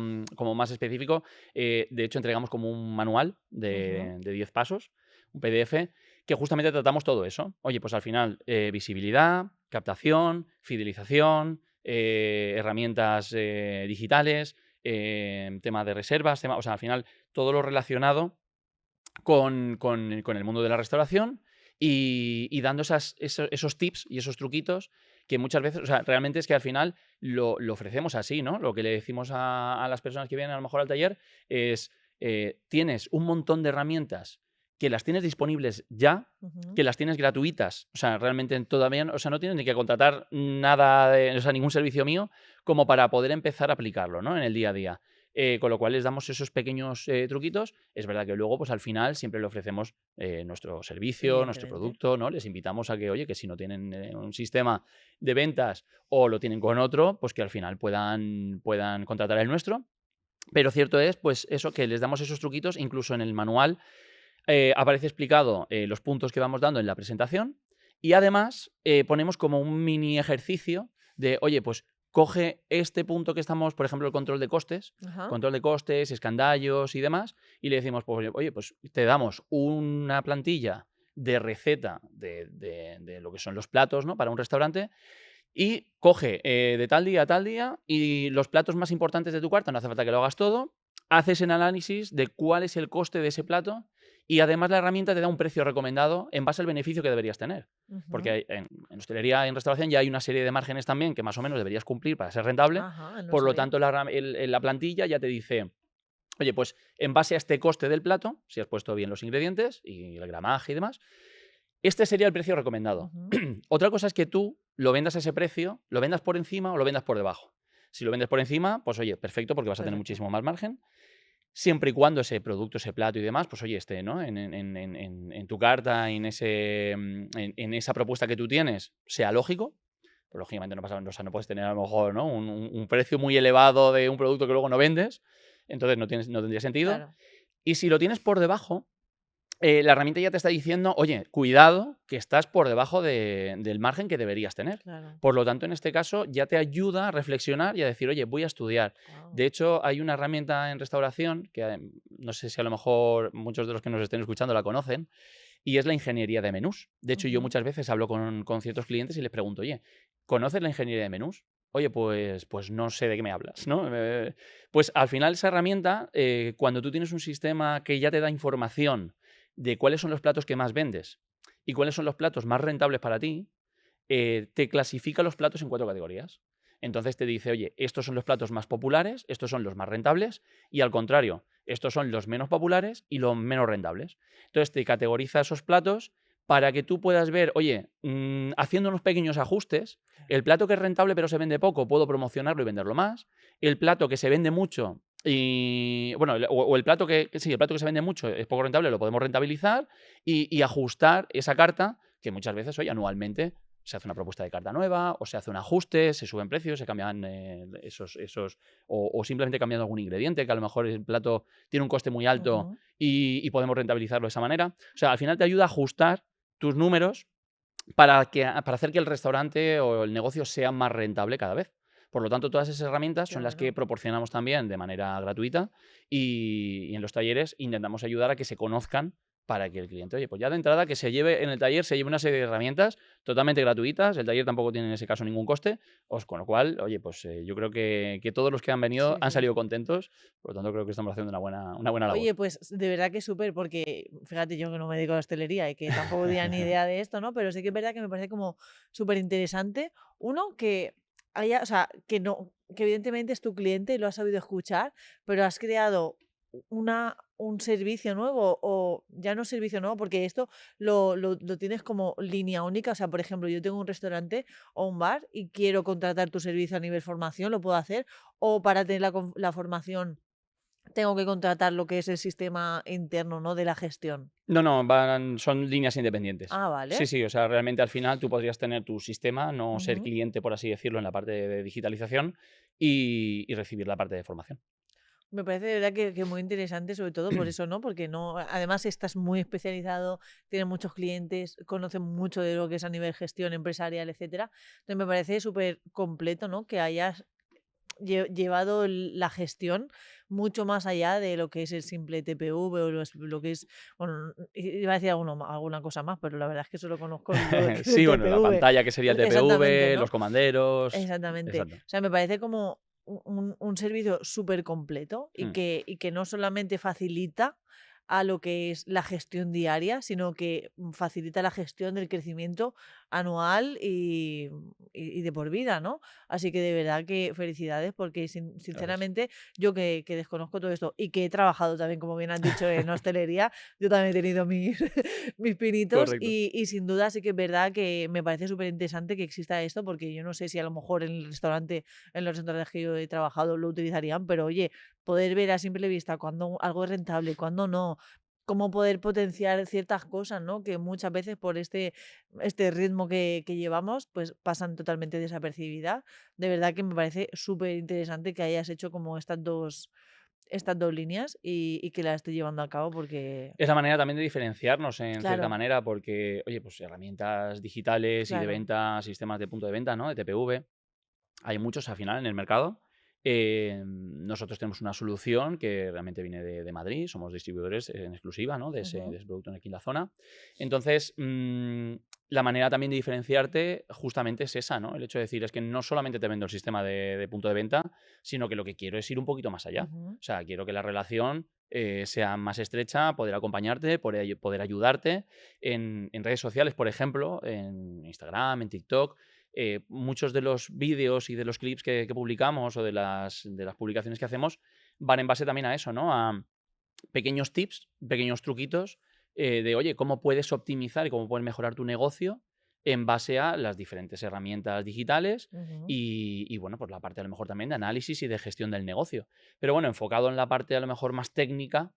más específico, de hecho, entregamos como un manual Ujú, de 10 pasos, un PDF, que justamente tratamos todo eso. Oye, pues al final, visibilidad, captación, fidelización, herramientas digitales, tema de reservas, o sea, al final, todo lo relacionado con el mundo de la restauración y dando esos tips y esos truquitos que muchas veces, o sea, realmente es que al final lo ofrecemos así, ¿no? Lo que le decimos a las personas que vienen a lo mejor al taller es, tienes un montón de herramientas que las tienes disponibles ya, ujú. que las tienes gratuitas, o sea, realmente todavía, o sea, no tienes ni que contratar nada, o sea, ningún servicio mío como para poder empezar a aplicarlo, ¿no? En el día a día. Con lo cual les damos esos pequeños truquitos. Es verdad que luego, pues al final, siempre le ofrecemos nuestro servicio, nuestro Evidentemente. producto, ¿no? Les invitamos a que, oye, que si no tienen un sistema de ventas o lo tienen con otro, pues que al final puedan contratar el nuestro. Pero cierto es, pues eso, que les damos esos truquitos, incluso en el manual aparece explicado los puntos que vamos dando en la presentación y además ponemos como un mini ejercicio de, oye, pues coge este punto que estamos, por ejemplo, el Ajá. control de costes, escandallos y demás, y le decimos, pues, oye, pues te damos una plantilla de receta de lo que son los platos, ¿no? Para un restaurante y coge de tal día a tal día y los platos más importantes de tu cuarto, no hace falta que lo hagas todo, haces el análisis de cuál es el coste de ese plato y además la herramienta te da un precio recomendado en base al beneficio que deberías tener. Porque Ujú. en hostelería y en restauración ya hay una serie de márgenes también que más o menos deberías cumplir para ser rentable. Ajá, no Por lo sabía. tanto, la plantilla ya te dice, oye, pues en base a este coste del plato, si has puesto bien los ingredientes y el gramaje y demás, este sería el precio recomendado. Ujú. Otra cosa es que tú lo vendas a ese precio, lo vendas por encima o lo vendas por debajo. Si lo vendes por encima, pues oye, perfecto, porque vas a tener Perfecto. muchísimo más margen. Siempre y cuando ese producto, ese plato y demás, pues oye, esté, ¿no? En tu carta, en esa propuesta que tú tienes, sea lógico. Pues lógicamente no pasa, o sea, no puedes tener a lo mejor, ¿no? Un precio muy elevado de un producto que luego no vendes. Entonces no tendría sentido. Claro, Y si lo tienes por debajo, la herramienta ya te está diciendo, oye, cuidado, que estás por debajo del margen que deberías tener. claro. Por lo tanto, en este caso, ya te ayuda a reflexionar y a decir, oye, voy a estudiar. Guau. De hecho, hay una herramienta en restauración que no sé si a lo mejor muchos de los que nos estén escuchando la conocen, y es la ingeniería de menús. De hecho, yo Ujú. muchas veces hablo con ciertos clientes y les pregunto, oye, ¿conoces la ingeniería de menús? Oye, pues no sé de qué me hablas, ¿no? Pues al final esa herramienta, cuando tú tienes un sistema que ya te da información de cuáles son los platos que más vendes y cuáles son los platos más rentables para ti, te clasifica los platos en 4 categorías. Entonces te dice, oye, estos son los platos más populares, estos son los más rentables, y al contrario, estos son los menos populares y los menos rentables. Entonces te categoriza esos platos para que tú puedas ver, oye, haciendo unos pequeños ajustes, Claro. el plato que es rentable pero se vende poco, puedo promocionarlo y venderlo más. El plato que se vende mucho y, bueno, o el plato sí, el plato que se vende mucho es poco rentable, lo podemos rentabilizar y ajustar esa carta que muchas veces, oye, anualmente se hace una propuesta de carta nueva o se hace un ajuste, se suben precios, se cambian o simplemente cambiando algún ingrediente, que a lo mejor el plato tiene un coste muy alto Ujú. y podemos rentabilizarlo de esa manera. O sea, al final te ayuda a ajustar tus números para hacer que el restaurante o el negocio sea más rentable cada vez. Por lo tanto, todas esas herramientas Qué son las que bueno. proporcionamos también de manera gratuita y en los talleres intentamos ayudar a que se conozcan para que el cliente, oye, pues ya de entrada que se lleve en el taller, se lleve una serie de herramientas totalmente gratuitas. El taller tampoco tiene en ese caso ningún coste, con lo cual, oye, pues yo creo que todos los que han venido Sí, han sí. salido contentos. Por lo tanto, creo que estamos haciendo una buena labor. Oye, pues de verdad que súper, porque fíjate yo que no me dedico a la hostelería y que tampoco tenía ni idea de esto, ¿no? Pero sí que es verdad que me parece como súper interesante. Uno, que haya, o sea, que no, que evidentemente es tu cliente y lo has sabido escuchar, pero has creado un servicio nuevo, o ya no servicio nuevo, porque esto lo tienes como línea única. O sea, por ejemplo, yo tengo un restaurante o un bar y quiero contratar tu servicio a nivel formación, lo puedo hacer, o para tener la formación tengo que contratar lo que es el sistema interno, ¿no?, de la gestión. No, no, son líneas independientes. Ah, Sí, vale. sí, o sea, realmente al final tú podrías tener tu sistema, no ser Ujú. cliente, por así decirlo, en la parte de digitalización y recibir la parte de formación. Me parece de verdad que muy interesante, sobre todo por eso, ¿no? Porque no, además estás muy especializado, tienes muchos clientes, conoces mucho de lo que es a nivel gestión empresarial, etcétera. Entonces me parece súper completo, ¿no?, que hayas llevado la gestión mucho más allá de lo que es el simple TPV o lo que es, bueno, iba a decir alguna cosa más, pero la verdad es que solo conozco lo que es el Sí, bueno, la TPV. pantalla que sería el Exactamente, TPV, ¿no? los comanderos. Exactamente. Exacto. O sea, me parece como un servicio súper completo y Mm, que no solamente facilita a lo que es la gestión diaria, sino que facilita la gestión del crecimiento anual y de por vida, ¿no? Así que de verdad que felicidades, porque gracias. sinceramente yo que desconozco todo esto y que he trabajado también, como bien has dicho, en hostelería, yo también he tenido mis, mis pinitos, Correcto. y sin duda sí que es verdad que me parece súper interesante que exista esto, porque yo no sé si a lo mejor en los restaurantes que yo he trabajado lo utilizarían, pero oye, poder ver a simple vista cuando algo es rentable, cuando no, cómo poder potenciar ciertas cosas, ¿no?, que muchas veces por este ritmo que llevamos, pues pasan totalmente desapercibidas. De verdad que me parece súper interesante que hayas hecho como estas dos líneas y que las estés llevando a cabo porque, Es la manera también de diferenciarnos en cierta claro, manera, porque, oye, pues herramientas digitales y de claro. venta, sistemas de punto de venta, ¿no? De TPV, hay muchos al final en el mercado. Nosotros tenemos una solución que realmente viene de Madrid, somos distribuidores en exclusiva, ¿no?, de Ujú. ese producto aquí en la zona. Entonces, la manera también de diferenciarte justamente es esa, ¿no? El hecho de decir, es que no solamente te vendo el sistema de punto de venta, sino que lo que quiero es ir un poquito más allá. Ujú. O sea, quiero que la relación sea más estrecha, poder acompañarte, poder ayudarte en redes sociales, por ejemplo, en Instagram, en TikTok. Muchos de los vídeos y de los clips que publicamos o de las publicaciones que hacemos van en base también a eso, ¿no? A pequeños tips, pequeños truquitos de, oye, cómo puedes optimizar y cómo puedes mejorar tu negocio en base a las diferentes herramientas digitales Ujú. y, bueno, pues la parte a lo mejor también de análisis y de gestión del negocio. Pero bueno, enfocado en la parte a lo mejor más técnica,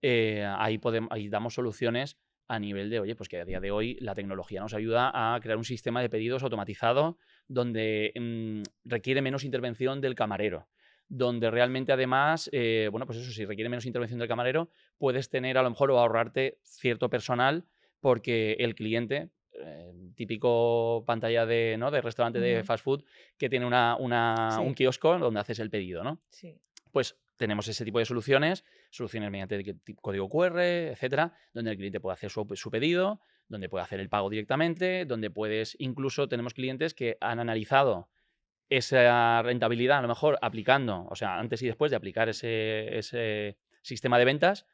ahí damos soluciones a nivel de, oye, pues que a día de hoy la tecnología nos ayuda a crear un sistema de pedidos automatizado donde requiere menos intervención del camarero, donde realmente además, bueno, pues eso, si requiere menos intervención del camarero, puedes tener a lo mejor o ahorrarte cierto personal porque el cliente, típico pantalla de, ¿no?, de restaurante de Ujú. fast food que tiene un Sí, kiosco donde haces el pedido, ¿no? sí. Pues tenemos ese tipo de soluciones mediante código QR, etcétera, donde el cliente puede hacer su pedido, donde puede hacer el pago directamente, donde puedes, incluso tenemos clientes que han analizado esa rentabilidad, a lo mejor aplicando, o sea, antes y después de aplicar ese sistema de ventas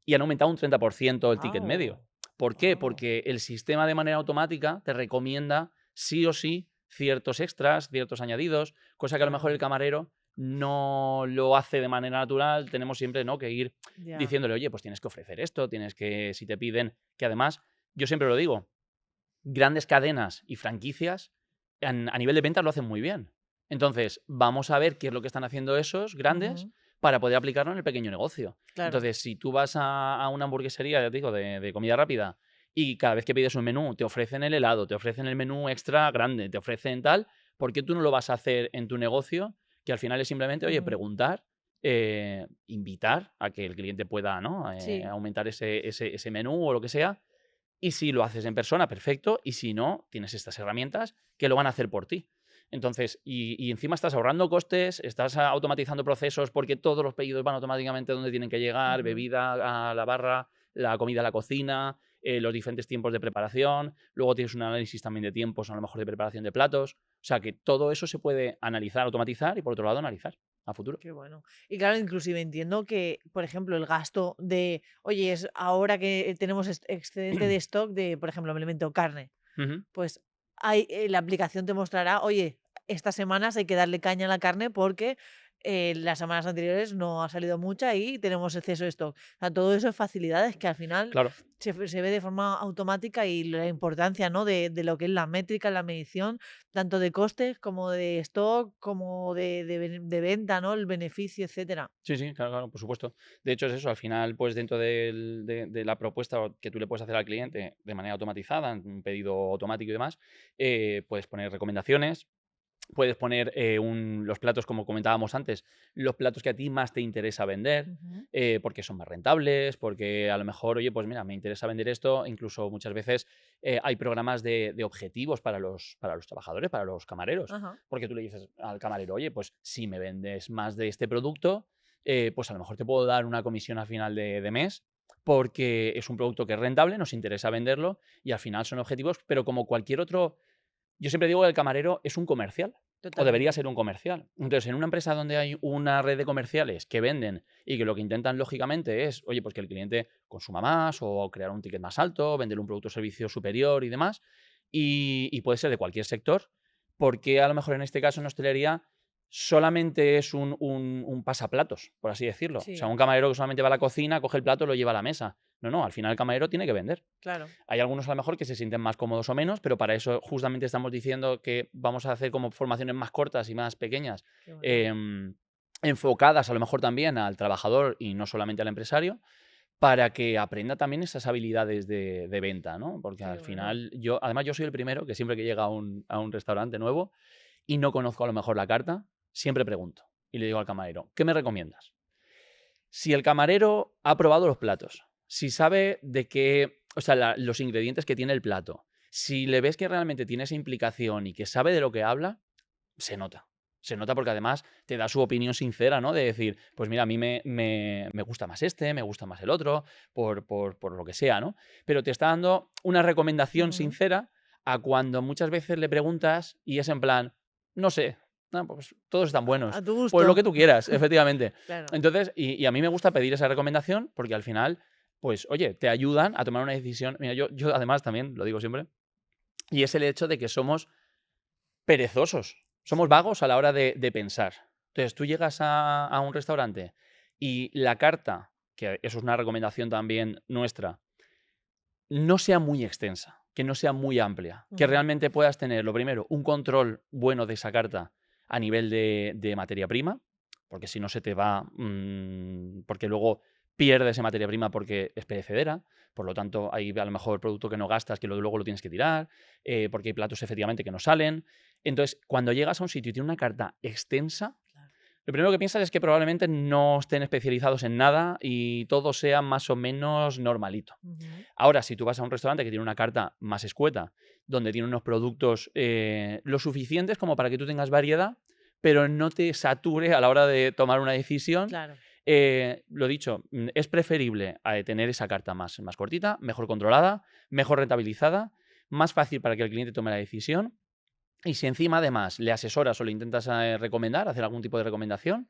y han aumentado un 30% el ticket Wow. medio. ¿Por qué? Wow. Porque el sistema de manera automática te recomienda sí o sí ciertos extras, ciertos añadidos, cosa que a lo mejor el Claro. camarero no lo hace de manera natural. Tenemos siempre, ¿no?, que ir Ya. diciéndole, oye, pues tienes que ofrecer esto, tienes que, si te piden, que además, yo siempre lo digo, grandes cadenas y franquicias a nivel de ventas lo hacen muy bien. Entonces, vamos a ver qué es lo que están haciendo esos grandes Ujú. para poder aplicarlo en el pequeño negocio. Claro. Entonces, si tú vas a una hamburguesería, ya te digo, de comida rápida, y cada vez que pides un menú te ofrecen el helado, te ofrecen el menú extra grande, te ofrecen tal, ¿por qué tú no lo vas a hacer en tu negocio? Que al final es simplemente, oye, Ujú. preguntar, invitar a que el cliente pueda, ¿no?, Sí. aumentar ese menú o lo que sea, Y si lo haces en persona, perfecto. Y si no, tienes estas herramientas que lo van a hacer por ti. Entonces, y encima estás ahorrando costes, estás automatizando procesos porque todos los pedidos van automáticamente donde tienen que llegar, bebida a la barra, la comida a la cocina, los diferentes tiempos de preparación. Luego tienes un análisis también de tiempos, a lo mejor de preparación de platos. O sea, que todo eso se puede analizar, automatizar y, por otro lado, analizar a futuro. Qué bueno. Y claro, inclusive entiendo que, por ejemplo, el gasto de, oye, es ahora que tenemos excedente de stock de, por ejemplo, me invento carne, Ujú. pues la aplicación te mostrará, oye, estas semanas hay que darle caña a la carne porque las semanas anteriores no ha salido mucha y tenemos exceso de stock. O sea, todo eso es facilidades que al final Claro. se ve de forma automática y la importancia, ¿no? de lo que es la métrica, la medición, tanto de costes como de stock, como de venta, ¿no? El beneficio, etcétera. Sí, sí, claro, claro, por supuesto. De hecho, es eso. Al final, pues dentro de la propuesta que tú le puedes hacer al cliente de manera automatizada, en un pedido automático y demás, puedes poner recomendaciones, puedes poner los platos, como comentábamos antes, los platos que a ti más te interesa vender, Ujú. porque son más rentables, porque a lo mejor, oye, pues mira, me interesa vender esto. Incluso muchas veces hay programas de objetivos para los trabajadores, para los camareros, Ajá. porque tú le dices al camarero, oye, pues si me vendes más de este producto, pues a lo mejor te puedo dar una comisión al final de mes, porque es un producto que es rentable, nos interesa venderlo y al final son objetivos, pero como cualquier otro. Yo siempre digo que el camarero es un comercial, o debería Totalmente. ser un comercial. Entonces, en una empresa donde hay una red de comerciales que venden y que lo que intentan, lógicamente, es, oye, pues que el cliente consuma más o crear un ticket más alto, vender un producto o servicio superior y demás, y puede ser de cualquier sector, porque a lo mejor en este caso en hostelería solamente es un pasaplatos, por así decirlo. O sea, Sí, un camarero que solamente va a la cocina, coge el plato y lo lleva a la mesa. No, no, al final el camarero tiene que vender. claro. Hay algunos a lo mejor que se sienten más cómodos o menos, pero para eso justamente estamos diciendo que vamos a hacer como formaciones más cortas y más pequeñas, Qué bueno. em, enfocadas a lo mejor también al trabajador y no solamente al empresario, para que aprenda también esas habilidades de venta, ¿no? Porque Qué al bueno. final, además yo soy el primero que siempre que llega a un restaurante nuevo y no conozco a lo mejor la carta, siempre pregunto y le digo al camarero, ¿qué me recomiendas? Si el camarero ha probado los platos, si sabe de qué, o sea, los ingredientes que tiene el plato, si le ves que realmente tiene esa implicación y que sabe de lo que habla, se nota. Se nota porque además te da su opinión sincera, ¿no? De decir, pues mira, a mí me gusta más este, me gusta más el otro, por lo que sea, ¿no? Pero te está dando una recomendación Ujú. sincera a cuando muchas veces le preguntas y es en plan, no sé, no, pues todos están A buenos. tu Pues lo gusto. que tú quieras, efectivamente. Claro. Entonces, y a mí me gusta pedir esa recomendación porque al final, pues oye, te ayudan a tomar una decisión. Mira, yo además también, lo digo siempre, y es el hecho de que somos perezosos, somos Sí. vagos a la hora de pensar. Entonces, tú llegas a un restaurante y la carta, que eso es una recomendación también nuestra, no sea muy extensa, que no sea muy amplia, que Ujú. realmente puedas tener, lo primero, un control bueno de esa carta a nivel de materia prima, porque si no se te va, porque luego pierdes esa materia prima porque es perecedera, por lo tanto hay a lo mejor producto que no gastas que luego lo tienes que tirar, porque hay platos efectivamente que no salen. Entonces, cuando llegas a un sitio y tiene una carta extensa, Claro. lo primero que piensas es que probablemente no estén especializados en nada y todo sea más o menos normalito. Ujú. Ahora, si tú vas a un restaurante que tiene una carta más escueta, donde tiene unos productos lo suficientes como para que tú tengas variedad, pero no te sature a la hora de tomar una decisión, Claro. lo dicho, es preferible tener esa carta más cortita, mejor controlada, mejor rentabilizada, más fácil para que el cliente tome la decisión. Y si encima además le asesoras o le intentas recomendar, hacer algún tipo de recomendación,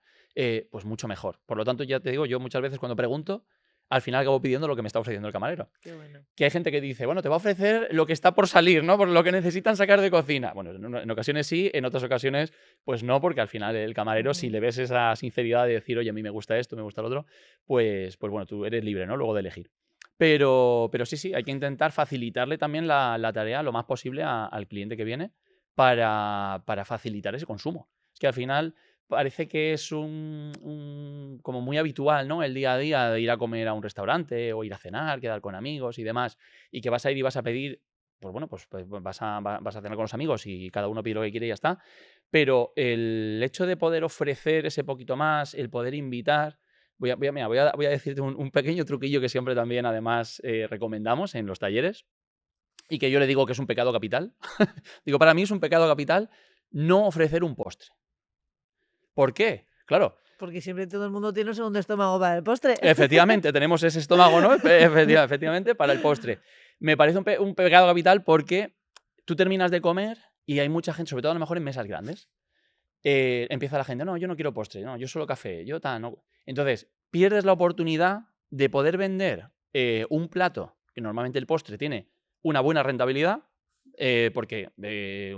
pues mucho mejor. Por lo tanto, ya te digo, yo muchas veces cuando pregunto, al final acabo pidiendo lo que me está ofreciendo el camarero. Qué bueno. Que hay gente que dice, bueno, te va a ofrecer lo que está por salir, ¿no? Por lo que necesitan sacar de cocina. Bueno, en ocasiones sí, en otras ocasiones, pues no, porque al final el camarero, si Ujú. le ves esa sinceridad de decir, oye, a mí me gusta esto, me gusta lo otro, pues bueno, tú eres libre, ¿no? Luego de elegir. Pero sí, hay que intentar facilitarle también la tarea lo más posible al cliente que viene para facilitar ese consumo. Es que al final parece que es como muy habitual, ¿no? El día a día de ir a comer a un restaurante o ir a cenar, quedar con amigos y demás, y que vas a ir y vas a pedir, pues bueno, pues vas a cenar con los amigos y cada uno pide lo que quiere y ya está. Pero el hecho de poder ofrecer ese poquito más, el poder invitar. Mira, voy a decirte un pequeño truquillo que siempre también, además, recomendamos en los talleres. y que yo le digo que es un pecado capital. Digo, para mí es un pecado capital no ofrecer un postre. ¿Por qué? Claro, Porque siempre todo el mundo tiene un segundo estómago para el postre. efectivamente, tenemos ese estómago, ¿no? Efectivamente, para el postre. Me parece un pecado capital porque tú terminas de comer y hay mucha gente, sobre todo a lo mejor en mesas grandes, empieza la gente, no, yo no quiero postre, no, yo solo café, yo tal, no. Entonces, pierdes la oportunidad de poder vender un plato, que normalmente el postre tiene una buena rentabilidad, porque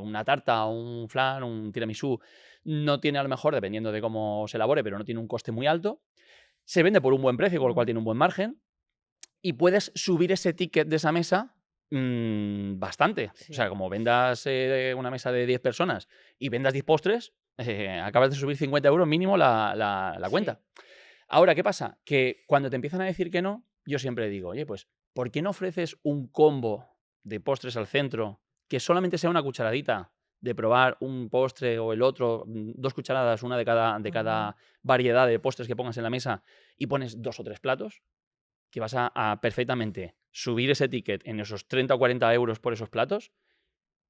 una tarta, un flan, un tiramisú, no tiene a lo mejor, dependiendo de cómo se elabore, pero no tiene un coste muy alto. Se vende por un buen precio, con lo cual tiene un buen margen. Y puedes subir ese ticket de esa mesa bastante. Sí. O sea, como vendas una mesa de 10 personas y vendas 10 postres, acabas de subir 50 euros mínimo la Sí. cuenta. Ahora, ¿qué pasa? Que cuando te empiezan a decir que no, yo siempre digo, oye, pues, ¿por qué no ofreces un combo de postres al centro que solamente sea una cucharadita de probar un postre o el otro, 2 cucharadas, una de cada variedad de postres que pongas en la mesa y pones 2 o 3 platos? Que vas a perfectamente subir ese ticket en esos 30 o 40 euros por esos platos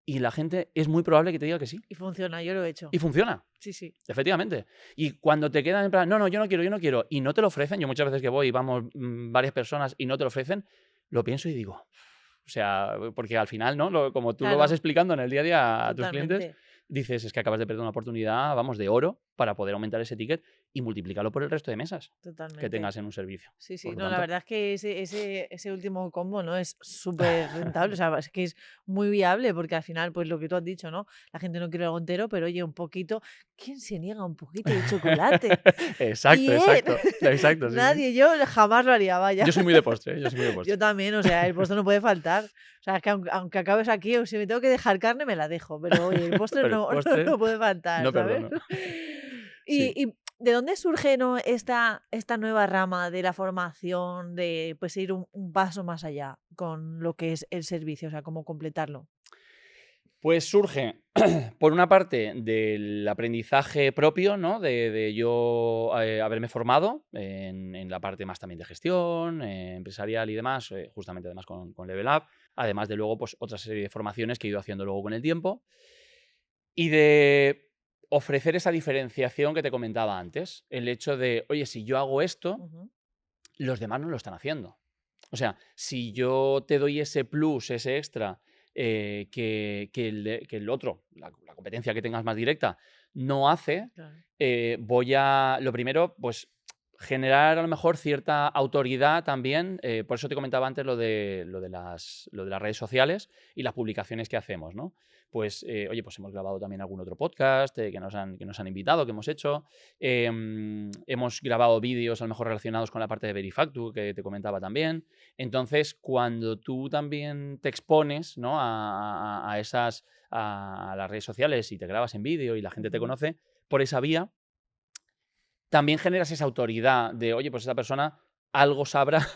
y la gente es muy probable que te diga que sí. Y funciona, yo lo he hecho. Y funciona, Sí, sí. efectivamente. Y cuando te quedan en plan, no, yo no quiero, y no te lo ofrecen, yo muchas veces que voy y vamos varias personas y no te lo ofrecen, lo pienso y digo, o sea, porque al final, ¿no? Como tú lo vas Claro, explicando en el día a día a tus clientes, totalmente. dices, es que acabas de perder una oportunidad, vamos, de oro para poder aumentar ese ticket y multiplicarlo por el resto de mesas que Totalmente. tengas en un servicio. Sí, sí. Por lo No, la tanto, verdad es que ese último combo, ¿no? Es súper rentable. O sea, es que es muy viable porque al final, pues lo que tú has dicho, ¿no? La gente no quiere algo entero, pero oye, un poquito. ¿Quién se niega a un poquito de chocolate? Exacto, ¿Quién? exacto, sí, sí. Nadie, yo jamás lo haría, vaya. Yo soy muy de postre, yo soy muy de postre. Yo también, o sea, el postre no puede faltar. O sea, es que aunque acabes aquí, o si me tengo que dejar carne, me la dejo. Pero oye, el postre Pero el no, postre, no puede faltar, no ¿sabes? perdono. Sí. Y ¿de dónde surge, no, esta nueva rama de la formación, de pues ir un paso más allá con lo que es el servicio, o sea, cómo completarlo? Pues surge, por una parte, del aprendizaje propio, ¿no? De yo haberme formado en la parte más también de gestión, empresarial y demás, justamente además con Level Up, además de luego pues otra serie de formaciones que he ido haciendo luego con el tiempo, y de ofrecer esa diferenciación que te comentaba antes, el hecho de, oye, si yo hago esto, Ujú. los demás no lo están haciendo. O sea, si yo te doy ese plus, ese extra, que el otro, la competencia que tengas más directa, no hace, Claro. voy a, lo primero, pues generar a lo mejor cierta autoridad también. Por eso te comentaba antes lo de las redes sociales y las publicaciones que hacemos, ¿no? Pues, oye, pues hemos grabado también algún otro podcast que nos han invitado, que hemos hecho. Hemos grabado vídeos a lo mejor relacionados con la parte de Verifactu, que te comentaba también. Entonces, cuando tú también te expones, ¿no? a las redes sociales y te grabas en vídeo y la gente te Ujú. conoce por esa vía, también generas esa autoridad de, oye, pues esa persona algo sabrá,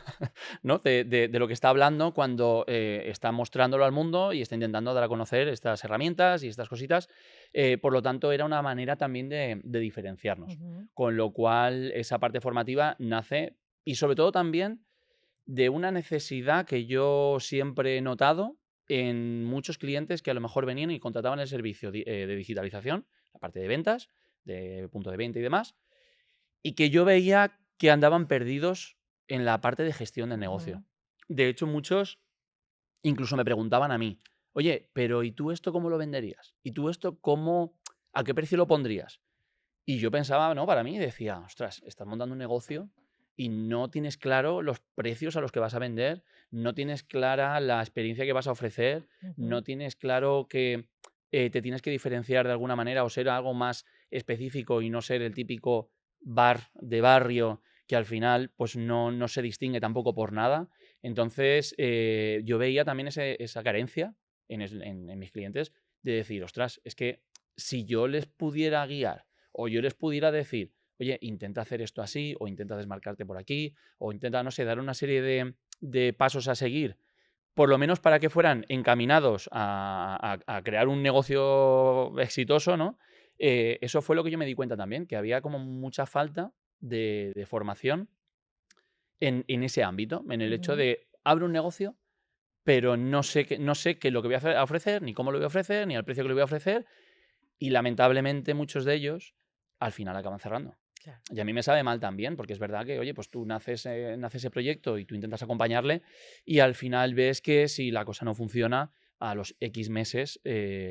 ¿no? de lo que está hablando cuando está mostrándolo al mundo y está intentando dar a conocer estas herramientas y estas cositas. Por lo tanto, era una manera también de diferenciarnos. Ujú. Con lo cual, esa parte formativa nace, y sobre todo también de una necesidad que yo siempre he notado en muchos clientes que a lo mejor venían y contrataban el servicio de digitalización, la parte de ventas, de punto de venta y demás, y que yo veía que andaban perdidos en la parte de gestión del negocio. Ujú. De hecho, muchos incluso me preguntaban a mí, oye, pero ¿y tú esto cómo lo venderías? ¿Y tú esto cómo, a qué precio lo pondrías? Y yo pensaba, no, para mí, decía, ostras, estás montando un negocio y no tienes claro los precios a los que vas a vender, no tienes clara la experiencia que vas a ofrecer, Ujú. no tienes claro que te tienes que diferenciar de alguna manera o ser algo más específico y no ser el típico bar de barrio que al final pues no se distingue tampoco por nada. Entonces yo veía también esa carencia en mis clientes de decir, ostras, es que si yo les pudiera guiar o yo les pudiera decir, oye, intenta hacer esto así, o intenta desmarcarte por aquí, o intenta, no sé, dar una serie de pasos a seguir, por lo menos para que fueran encaminados a crear un negocio exitoso, ¿no? Eso fue lo que yo me di cuenta también, que había como mucha falta de formación en ese ámbito, en el hecho Ujú. de abre un negocio, pero no sé qué es lo que voy a ofrecer, ni cómo lo voy a ofrecer, ni al precio que lo voy a ofrecer. Y lamentablemente muchos de ellos al final acaban cerrando. Claro. Y a mí me sabe mal también, porque es verdad que, oye, pues tú nace ese proyecto y tú intentas acompañarle y al final ves que si la cosa no funciona, a los X meses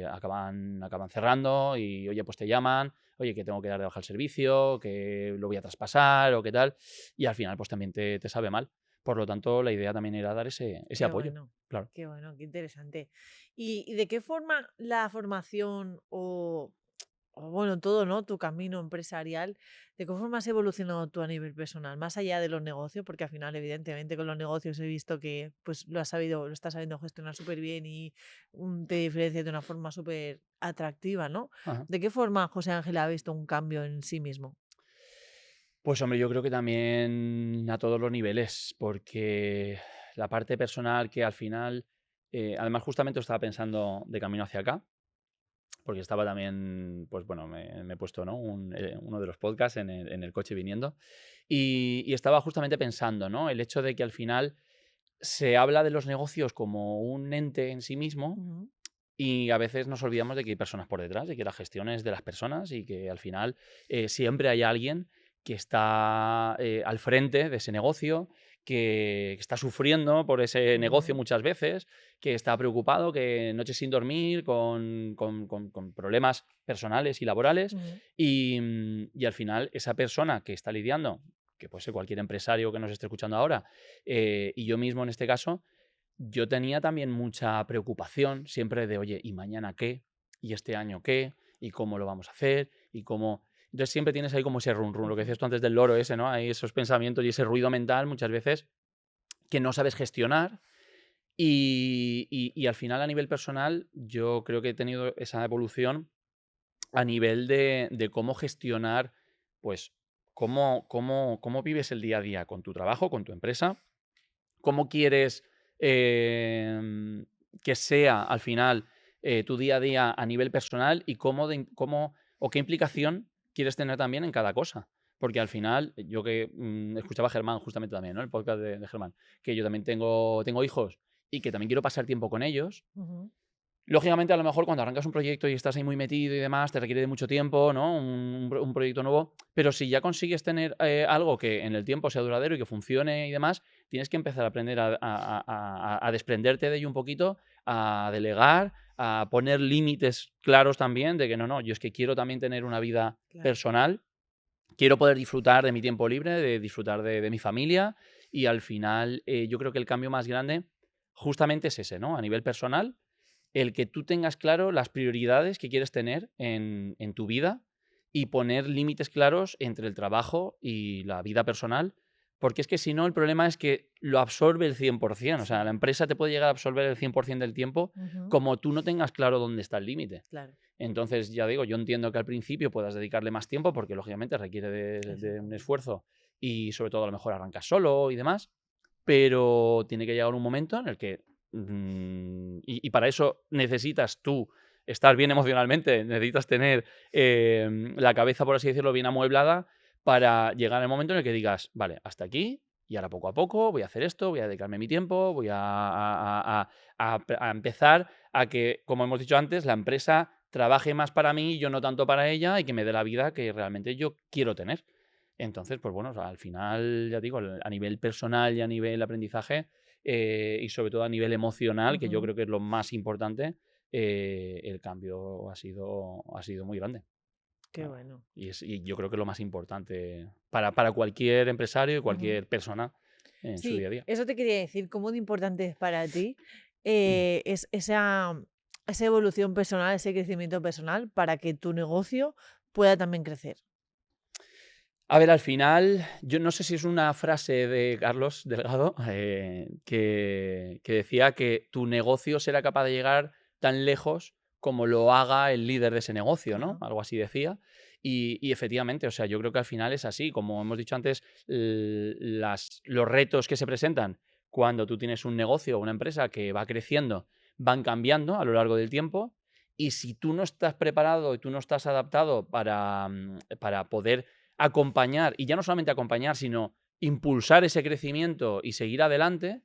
acaban cerrando y, oye, pues te llaman, oye, que tengo que dar de baja el servicio, que lo voy a traspasar o qué tal. Y al final pues también te sabe mal. Por lo tanto, la idea también era dar ese Qué apoyo. bueno, Claro. qué bueno, qué interesante. ¿Y de qué forma la formación o bueno, todo, ¿no? Tu camino empresarial, ¿de qué forma has evolucionado tú a nivel personal? Más allá de los negocios, porque al final, evidentemente, con los negocios he visto que pues lo estás sabiendo gestionar súper bien y te diferencias de una forma súper atractiva, ¿no? Ajá. ¿De qué forma José Ángel ha visto un cambio en sí mismo? Pues hombre, yo creo que también a todos los niveles, porque la parte personal que al final, además justamente estaba pensando de camino hacia acá, porque estaba también, pues bueno, me he puesto, ¿no? Uno de los podcasts en el coche viniendo y estaba justamente pensando, ¿no? El hecho de que al final se habla de los negocios como un ente en sí mismo Ujú. y a veces nos olvidamos de que hay personas por detrás y que la gestión es de las personas y que al final siempre hay alguien que está al frente de ese negocio, que está sufriendo por ese negocio Ujú. muchas veces, que está preocupado, que noches sin dormir, con problemas personales y laborales. Ujú. Y al final esa persona que está lidiando, que puede ser cualquier empresario que nos esté escuchando ahora, y yo mismo en este caso, yo tenía también mucha preocupación siempre de, oye, ¿y mañana qué? ¿Y este año qué? ¿Y cómo lo vamos a hacer? ¿Y cómo? Entonces siempre tienes ahí como ese run run, lo que Ujú. decías tú antes del loro ese, ¿no? Hay esos pensamientos y ese ruido mental muchas veces que no sabes gestionar y al final a nivel personal yo creo que he tenido esa evolución a nivel de cómo gestionar, pues, cómo vives el día a día con tu trabajo, con tu empresa, cómo quieres que sea al final tu día a día a nivel personal y cómo o qué implicación quieres tener también en cada cosa. Porque al final, yo que escuchaba a Germán justamente también, ¿no? El podcast de Germán, que yo también tengo hijos y que también quiero pasar tiempo con ellos. Ujú. Lógicamente, a lo mejor cuando arrancas un proyecto y estás ahí muy metido y demás, te requiere de mucho tiempo, ¿no? Un proyecto nuevo. Pero si ya consigues tener algo que en el tiempo sea duradero y que funcione y demás, tienes que empezar a aprender a desprenderte de ello un poquito, a delegar, a poner límites claros también de que no, yo es que quiero también tener una vida Claro. personal, quiero poder disfrutar de mi tiempo libre, de disfrutar de mi familia y al final yo creo que el cambio más grande justamente es ese, ¿no? A nivel personal el que tú tengas claro las prioridades que quieres tener en tu vida y poner límites claros entre el trabajo y la vida personal, porque es que si no, el problema es que lo absorbe el 100%. O sea, Sí. la empresa te puede llegar a absorber el 100% del tiempo Ujú. como tú no tengas claro dónde está el límite. Claro, Entonces, ya digo, yo entiendo que al principio puedas dedicarle más tiempo porque lógicamente requiere de un exactamente. esfuerzo y sobre todo a lo mejor arrancas solo y demás, pero tiene que llegar un momento en el que, y para eso necesitas tú estar bien emocionalmente, necesitas tener la cabeza, por así decirlo, bien amueblada para llegar al momento en el que digas, vale, hasta aquí y ahora poco a poco voy a hacer esto, voy a dedicarme mi tiempo, voy a empezar a que, como hemos dicho antes, la empresa trabaje más para mí y yo no tanto para ella y que me dé la vida que realmente yo quiero tener. Entonces, pues bueno, o sea, al final, ya digo, a nivel personal y a nivel aprendizaje y sobre todo a nivel emocional, que yo Ujú. creo que es lo más importante, el cambio ha sido muy grande. Qué Ah, bueno. y yo creo que es lo más importante para cualquier empresario y Ujú. cualquier persona en su Sí, día a día. eso te quería decir, cómo de importante es para ti es esa evolución personal, ese crecimiento personal para que tu negocio pueda también crecer. A ver, al final, yo no sé si es una frase de Carlos Delgado que decía que tu negocio será capaz de llegar tan lejos como lo haga el líder de ese negocio, ¿no? Ajá. Algo así decía. Y efectivamente, o sea, yo creo que al final es así. Como hemos dicho antes, los retos que se presentan cuando tú tienes un negocio o una empresa que va creciendo van cambiando a lo largo del tiempo. Y si tú no estás preparado y tú no estás adaptado para poder acompañar, y ya no solamente acompañar, sino impulsar ese crecimiento y seguir adelante,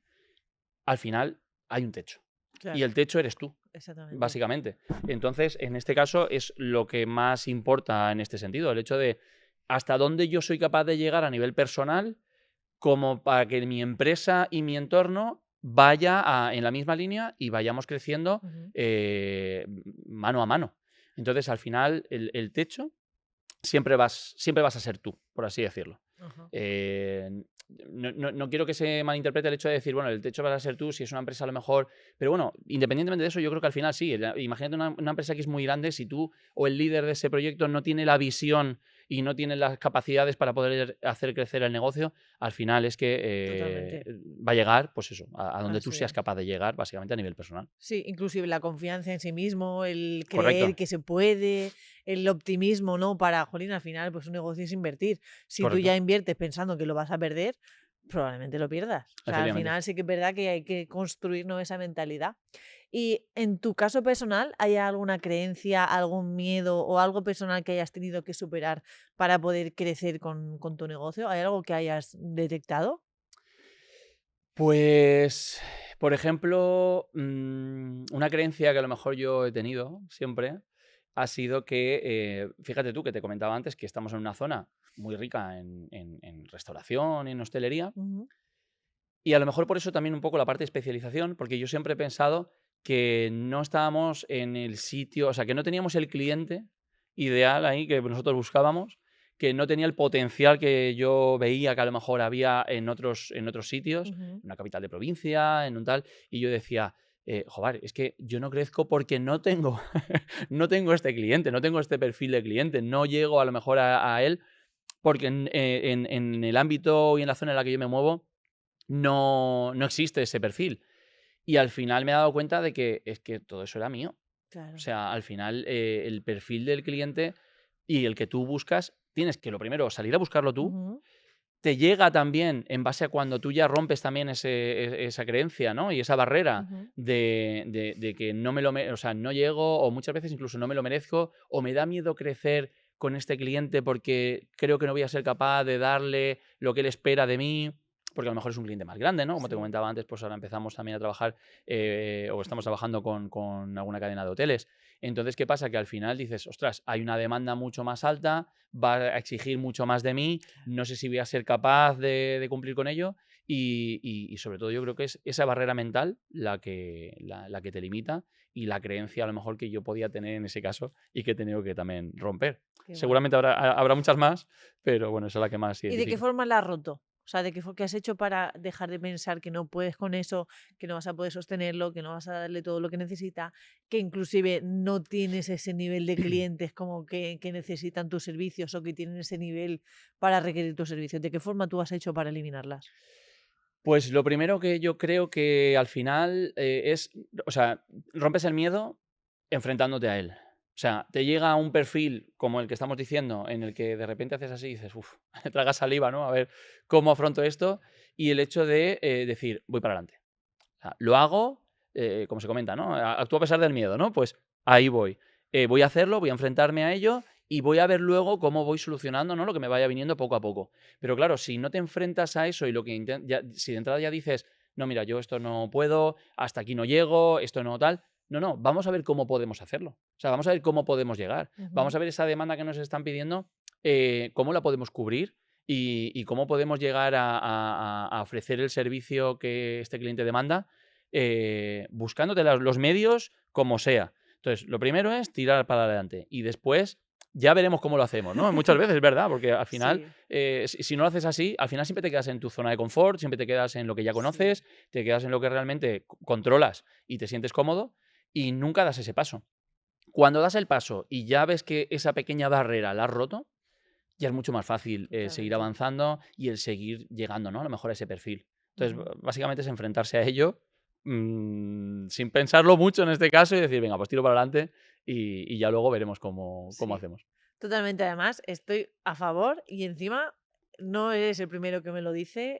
al final hay un techo. Claro, Y el techo eres tú, exactamente. básicamente. Entonces, en este caso es lo que más importa en este sentido, el hecho de hasta dónde yo soy capaz de llegar a nivel personal como para que mi empresa y mi entorno vaya en la misma línea y vayamos creciendo Ujú, mano a mano. Entonces, al final, el techo siempre vas a ser tú, por así decirlo. ajá. Eh, no quiero que se malinterprete el hecho de decir, bueno, el techo vas a ser tú, si es una empresa a lo mejor. Pero bueno, independientemente de eso, yo creo que al final sí. Imagínate una empresa que es muy grande, si tú o el líder de ese proyecto no tiene la visión y no tiene las capacidades para poder hacer crecer el negocio, al final es que Totalmente. va a llegar, pues eso, a donde tú Así seas es. capaz de llegar, básicamente a nivel personal. Sí, inclusive la confianza en sí mismo, el creer Correcto, que se puede, el optimismo, ¿no? Para, jolín, al final, pues un negocio es invertir. Si tú correcto, ya inviertes pensando que lo vas a perder, probablemente lo pierdas. O sea, al efectivamente. final sí que es verdad que hay que construir, ¿no?, esa mentalidad. Y en tu caso personal, ¿hay alguna creencia, algún miedo o algo personal que hayas tenido que superar para poder crecer con tu negocio? ¿Hay algo que hayas detectado? Pues, por ejemplo, una creencia que a lo mejor yo he tenido siempre ha sido que, fíjate tú que te comentaba antes que estamos en una zona muy rica en restauración, en hostelería, Ujú, y a lo mejor por eso también un poco la parte de especialización, porque yo siempre he pensado que no estábamos en el sitio, o sea, que no teníamos el cliente ideal ahí que nosotros buscábamos, que no tenía el potencial que yo veía que a lo mejor había en otros sitios, ujú. en una capital de provincia, en un tal, y yo decía, joder, es que yo no crezco porque no tengo, no tengo este cliente, no tengo este perfil de cliente, no llego a lo mejor a él, porque en el ámbito y en la zona en la que yo me muevo, no existe ese perfil. Y al final me he dado cuenta de que es que todo eso era mío. O Claro. sea, al final, el perfil del cliente y el que tú buscas, tienes que lo primero salir a buscarlo tú. Ujú, Te llega también en base a cuando tú ya rompes también esa creencia, ¿no? Y esa barrera ujú. de que no me lo o sea, no llego, o muchas veces incluso no me lo merezco, o me da miedo crecer con este cliente porque creo que no voy a ser capaz de darle lo que él espera de mí, porque a lo mejor es un cliente más grande, ¿no? Como te Sí. comentaba antes, pues ahora empezamos también a trabajar o estamos trabajando con alguna cadena de hoteles. Entonces, ¿qué pasa? Que al final dices, ostras, hay una demanda mucho más alta, va a exigir mucho más de mí, no sé si voy a ser capaz de cumplir con ello y sobre todo yo creo que es esa barrera mental la que te limita y la creencia a lo mejor que yo podía tener en ese caso y que he tenido que también romper. Qué guay. Seguramente habrá muchas más, pero bueno, esa es la que más ¿Y de qué identifico. forma la has roto? O sea, qué has hecho para dejar de pensar que no puedes con eso, que no vas a poder sostenerlo, que no vas a darle todo lo que necesita, que inclusive no tienes ese nivel de clientes como que necesitan tus servicios o que tienen ese nivel para requerir tus servicios? ¿De qué forma tú has hecho para eliminarlas? Pues lo primero que yo creo que al final es, o sea, rompes el miedo enfrentándote a él. O sea, te llega un perfil como el que estamos diciendo, en el que de repente haces así y dices, uff, tragas saliva, ¿no? A ver cómo afronto esto. Y el hecho de decir, voy para adelante. O sea, lo hago, como se comenta, ¿no? Actúo a pesar del miedo, ¿no? Pues ahí voy. Voy a hacerlo, voy a enfrentarme a ello y voy a ver luego cómo voy solucionando, ¿no? Lo que me vaya viniendo poco a poco. Pero claro, si no te enfrentas a eso y lo que si de entrada ya dices, no, mira, yo esto no puedo, hasta aquí no llego, esto no tal. No, no, vamos a ver cómo podemos hacerlo. O sea, vamos a ver cómo podemos llegar. Vamos Ujú, a ver esa demanda que nos están pidiendo, cómo la podemos cubrir y cómo podemos llegar a ofrecer el servicio que este cliente demanda, buscándote los medios como sea. Entonces, lo primero es tirar para adelante y después ya veremos cómo lo hacemos, ¿no? Muchas veces, es verdad, porque al final, sí, si no lo haces así, al final siempre te quedas en tu zona de confort, siempre te quedas en lo que ya sí, conoces, te quedas en lo que realmente controlas y te sientes cómodo y nunca das ese paso. Cuando das el paso y ya ves que esa pequeña barrera la has roto, ya es mucho más fácil seguir totalmente. avanzando y el seguir llegando, ¿no? A lo mejor a ese perfil. Entonces, Ujú, básicamente es enfrentarse a ello sin pensarlo mucho en este caso y decir, venga, pues tiro para adelante y ya luego veremos cómo sí. hacemos. Totalmente, además, estoy a favor y encima no eres el primero que me lo dice.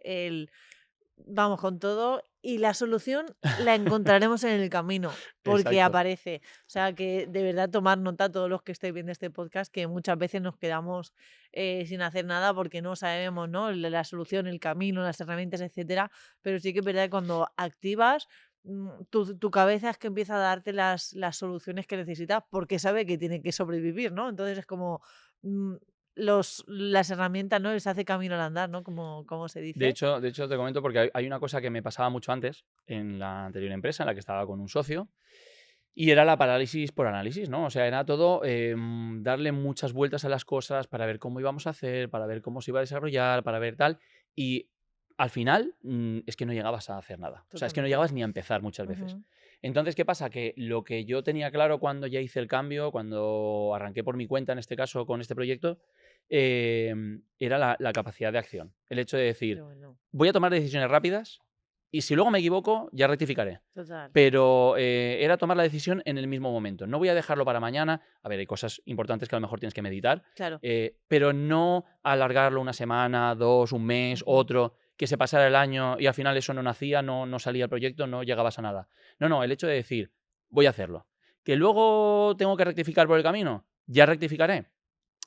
Vamos con todo y la solución la encontraremos en el camino, porque Exacto. aparece. O sea, que de verdad tomar nota todos los que estáis viendo este podcast, que muchas veces nos quedamos sin hacer nada porque no sabemos, ¿no?, la solución, el camino, las herramientas, etcétera. Pero sí que es verdad que cuando activas, tu cabeza es que empieza a darte las soluciones que necesitas porque sabe que tiene que sobrevivir, ¿no? Entonces es como mm, las herramientas, ¿no? Les hace camino al andar, ¿no? Como se De dice. hecho, de hecho, te comento porque hay una cosa que me pasaba mucho antes en la anterior empresa en la que estaba con un socio y era la parálisis por análisis, ¿no? O sea, era todo darle muchas vueltas a las cosas para ver cómo íbamos a hacer, para ver cómo se iba a desarrollar, para ver tal. Y al final es que no llegabas a hacer nada. O sea, es que no Totalmente. llegabas ni a empezar muchas veces. Ujú. Entonces, ¿qué pasa? Que lo que yo tenía claro cuando ya hice el cambio, cuando arranqué por mi cuenta, en este caso con este proyecto, era la capacidad de acción. El hecho de Qué decir, bueno. voy a tomar decisiones rápidas y si luego me equivoco, ya rectificaré. Total. Pero era tomar la decisión en el mismo momento. No voy a dejarlo para mañana. A ver, hay cosas importantes que a lo mejor tienes que meditar, Claro. pero no alargarlo una semana, 2, un mes, Ujú. otro, que se pasara el año y al final eso no nacía, no salía el proyecto, no llegabas a nada. No, el hecho de decir, voy a hacerlo. Que luego tengo que rectificar por el camino, ya rectificaré.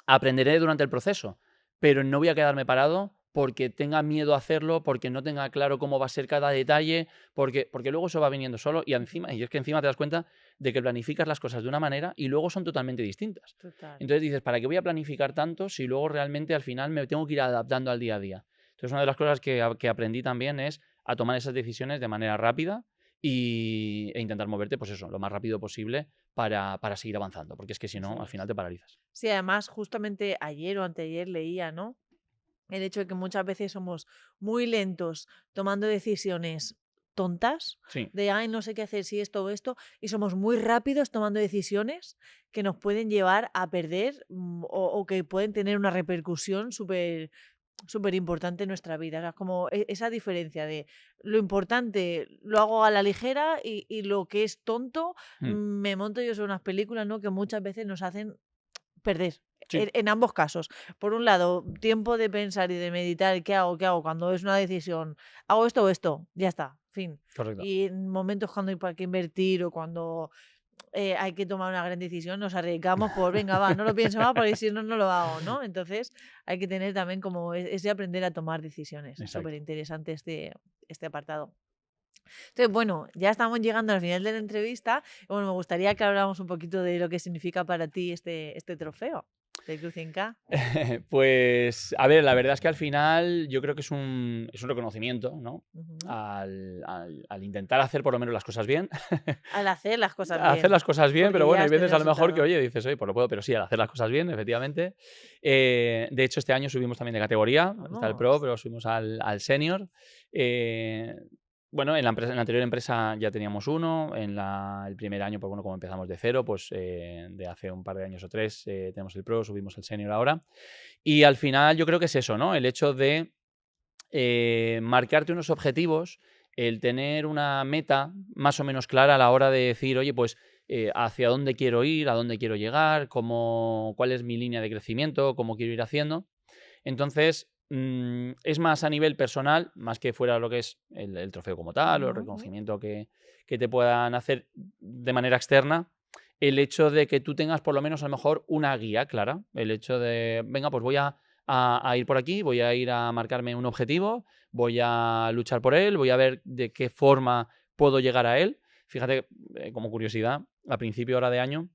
Aprenderé durante el proceso, pero no voy a quedarme parado porque tenga miedo a hacerlo, porque no tenga claro cómo va a ser cada detalle, porque luego eso va viniendo solo y encima, y es que encima te das cuenta de que planificas las cosas de una manera y luego son totalmente distintas. Total. Entonces dices, ¿para qué voy a planificar tanto si luego realmente al final me tengo que ir adaptando al día a día? Entonces una de las cosas que aprendí también es a tomar esas decisiones de manera rápida e intentar moverte, pues eso, lo más rápido posible para seguir avanzando, porque es que si Eso no, al es. final te paralizas. Sí, además, justamente ayer o anteayer leía, ¿no? El hecho de que muchas veces somos muy lentos tomando decisiones tontas, Sí. de, ay, no sé qué hacer, si esto o esto, y somos muy rápidos tomando decisiones que nos pueden llevar a perder o que pueden tener una repercusión súper importante en nuestra vida. O sea, como esa diferencia de lo importante lo hago a la ligera y lo que es tonto Mm. me monto yo sobre unas películas, ¿no? Que muchas veces nos hacen perder. Sí, En ambos casos. Por un lado, tiempo de pensar y de meditar, ¿qué hago? ¿Qué hago? Cuando es una decisión, hago esto o esto, ya está, fin. correcto. Y en momentos cuando hay para qué invertir o cuando hay que tomar una gran decisión, nos arriesgamos por, venga, va, no lo pienso más porque si no, no lo hago, ¿no? Entonces hay que tener también como ese aprender a tomar decisiones. Súper Exacto. interesante este apartado. Entonces, bueno, ya estamos llegando al final de la entrevista. Bueno, me gustaría que habláramos un poquito de lo que significa para ti este trofeo del Club 100K. Pues, a ver, la verdad es que al final yo creo que es un reconocimiento, ¿no? Ujú. Al intentar hacer por lo menos las cosas bien. Al hacer las cosas Hacer bien, las cosas bien, pero porque bueno, ya hay has tenido veces a lo mejor que, resultado. oye, dices, oye, pues lo puedo, pero sí, al hacer las cosas bien, efectivamente. De hecho, este año subimos también de categoría, está el Pro, Vamos. pero subimos al Senior. Bueno, en la anterior empresa ya teníamos uno, el primer año, pues bueno, como empezamos de cero, pues de hace un par de años o 3 tenemos el Pro, subimos el Senior ahora. Y al final yo creo que es eso, ¿no? El hecho de marcarte unos objetivos, el tener una meta más o menos clara a la hora de decir, oye, pues hacia dónde quiero ir, a dónde quiero llegar, cuál es mi línea de crecimiento, cómo quiero ir haciendo. Entonces, es más a nivel personal, más que fuera lo que es el trofeo como tal o el Ujú, ujú. reconocimiento que te puedan hacer de manera externa, el hecho de que tú tengas por lo menos a lo mejor una guía clara, el hecho de, venga, pues voy a ir por aquí, voy a ir a marcarme un objetivo, voy a luchar por él, voy a ver de qué forma puedo llegar a él. Fíjate, como curiosidad, a principio ahora de año,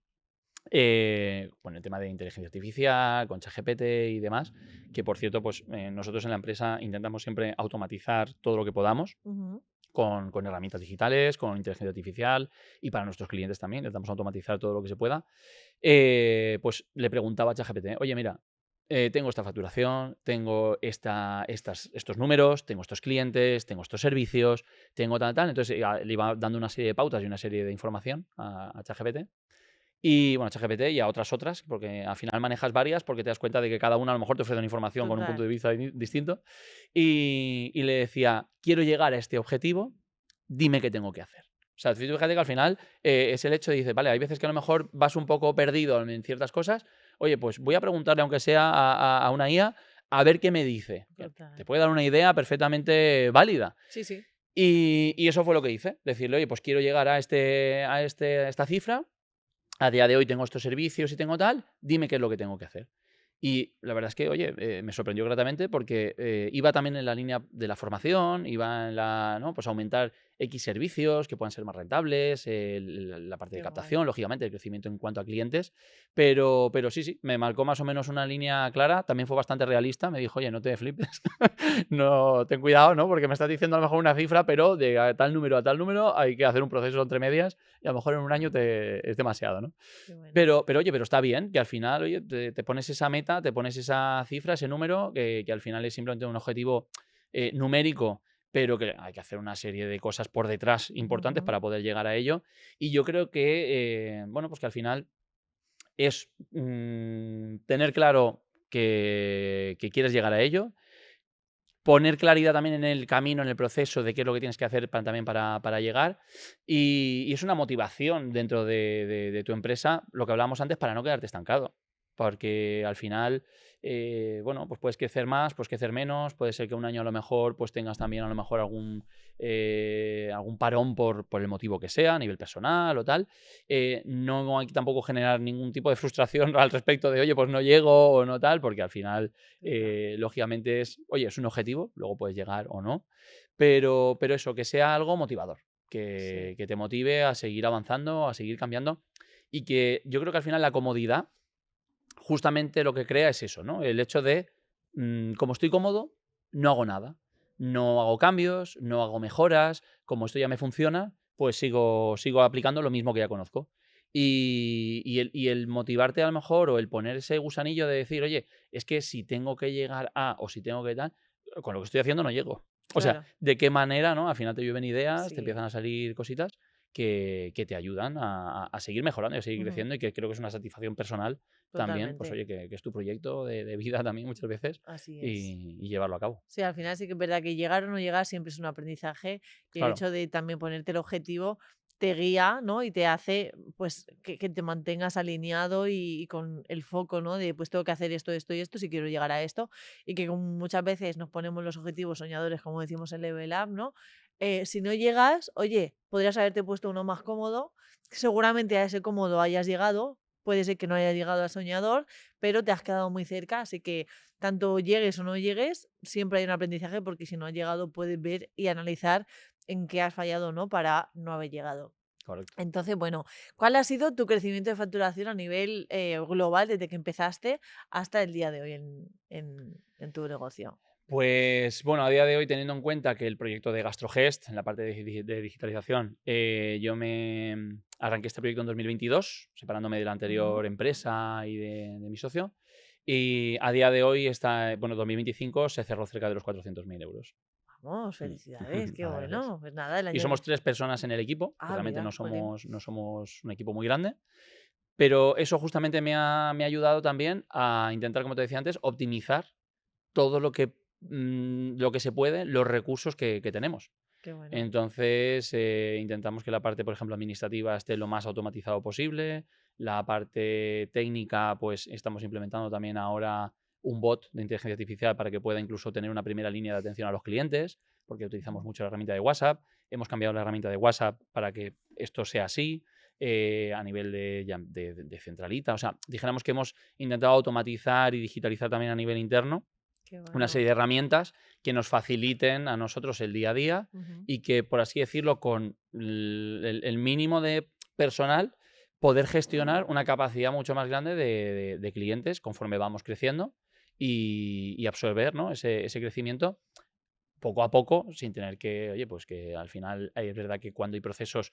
con el tema de inteligencia artificial, con ChatGPT y demás, que por cierto, pues nosotros en la empresa intentamos siempre automatizar todo lo que podamos Ujú. con herramientas digitales, con inteligencia artificial y para nuestros clientes también, intentamos automatizar todo lo que se pueda. Pues le preguntaba a ChatGPT, oye, mira, tengo esta facturación, tengo estos números, tengo estos clientes, tengo estos servicios, tengo tal. Entonces le iba dando una serie de pautas y una serie de información a ChatGPT. Y bueno, ChatGPT y a otras, porque al final manejas varias porque te das cuenta de que cada una a lo mejor te ofrece una información con un punto Total. de vista distinto. Y le decía, quiero llegar a este objetivo, dime qué tengo que hacer. O sea, fíjate que al final es el hecho de, dices, vale, hay veces que a lo mejor vas un poco perdido en ciertas cosas. Oye, pues voy a preguntarle, aunque sea a una IA, a ver qué me dice. Que Total. te puede dar una idea perfectamente válida. Sí, sí. Y eso fue lo que hice. Decirle, oye, pues quiero llegar a esta cifra. A día de hoy tengo estos servicios y tengo tal, dime qué es lo que tengo que hacer. Y la verdad es que, oye, me sorprendió gratamente porque iba también en la línea de la formación, iba en ¿no? Pues aumentar X servicios que puedan ser más rentables, la parte de Qué captación, guay. lógicamente, el crecimiento en cuanto a clientes, pero sí, me marcó más o menos una línea clara, también fue bastante realista, me dijo, oye, no te flipes, no, ten cuidado, ¿no? Porque me estás diciendo a lo mejor una cifra, pero de tal número a tal número hay que hacer un proceso entre medias y a lo mejor en un año es demasiado, ¿no? Qué bueno. Pero oye, pero está bien que al final, oye, te pones esa meta, te pones esa cifra, ese número, que al final es simplemente un objetivo numérico, pero que hay que hacer una serie de cosas por detrás importantes Ujú. para poder llegar a ello. Y yo creo que, bueno, pues que al final es tener claro que quieres llegar a ello, poner claridad también en el camino, en el proceso de qué es lo que tienes que hacer también para llegar. Y es una motivación dentro de tu empresa, lo que hablábamos antes, para no quedarte estancado. Porque al final, bueno, pues puedes crecer más, puedes crecer menos, puede ser que un año a lo mejor pues tengas también a lo mejor algún parón por el motivo que sea, a nivel personal o tal. No hay que tampoco generar ningún tipo de frustración al respecto de, oye, pues no llego o no tal, porque al final Total. lógicamente oye, es un objetivo, luego puedes llegar o no, pero eso, que sea algo motivador, Sí. que te motive a seguir avanzando, a seguir cambiando y que yo creo que al final la comodidad justamente lo que crea es eso, ¿no? El hecho de, como estoy cómodo, no hago nada, no hago cambios, no hago mejoras, como esto ya me funciona, pues sigo aplicando lo mismo que ya conozco. Y el motivarte a lo mejor o el poner ese gusanillo de decir, oye, es que si tengo que llegar a o si tengo que tal, con lo que estoy haciendo no llego. O sea, Claro. ¿de qué manera, no? Al final te llueven ideas, te Sí. empiezan a salir cositas que te ayudan a seguir mejorando y a seguir Ujú. creciendo y que creo que es una satisfacción personal también, pues Totalmente. oye, que es tu proyecto de vida también muchas veces Así es. y llevarlo a cabo. Sí, al final sí que es verdad que llegar o no llegar siempre es un aprendizaje y el Claro, hecho de también ponerte el objetivo te guía, ¿no? Y te hace, pues, que te mantengas alineado y con el foco, ¿no? De, pues, tengo que hacer esto, esto y esto si quiero llegar a esto. Y que como muchas veces nos ponemos los objetivos soñadores, como decimos en Level Up, ¿no? Si no llegas, oye, podrías haberte puesto uno más cómodo. Seguramente a ese cómodo hayas llegado. Puede ser que no hayas llegado al soñador, pero te has quedado muy cerca. Así que tanto llegues o no llegues, siempre hay un aprendizaje porque si no has llegado puedes ver y analizar en qué has fallado o no para no haber llegado. correcto. Entonces, bueno, ¿cuál ha sido tu crecimiento de facturación a nivel global desde que empezaste hasta el día de hoy en tu negocio? Pues bueno, a día de hoy, teniendo en cuenta que el proyecto de GastroGest, en la parte de digitalización, yo arranqué este proyecto en 2022, separándome de la Ujú. anterior empresa y de mi socio. Y a día de hoy, bueno, 2025 se cerró cerca de los 400.000 euros. Vamos, Mm. felicidades, qué Nada, gracias. bueno. Pues nada, el Y año... somos 3 personas en el equipo, que Ah, realmente mira, no jolín. somos un equipo muy grande, pero eso justamente me ha ayudado también a intentar, como te decía antes, optimizar todo lo que se puede, los recursos que tenemos. Qué bueno. Entonces, intentamos que la parte, por ejemplo, administrativa esté lo más automatizado posible. La parte técnica, pues estamos implementando también ahora un bot de inteligencia artificial para que pueda incluso tener una primera línea de atención a los clientes, porque utilizamos Ujú. mucho la herramienta de WhatsApp. Hemos cambiado la herramienta de WhatsApp para que esto sea así, a nivel de centralita. O sea, dijéramos que hemos intentado automatizar y digitalizar también a nivel interno Qué una bueno. serie de herramientas que nos faciliten a nosotros el día a día Ujú. y que, por así decirlo, con el mínimo de personal, poder gestionar una capacidad mucho más grande de clientes conforme vamos creciendo y absorber, ¿no? ese crecimiento poco a poco, sin tener que, oye, pues que al final es verdad que cuando hay procesos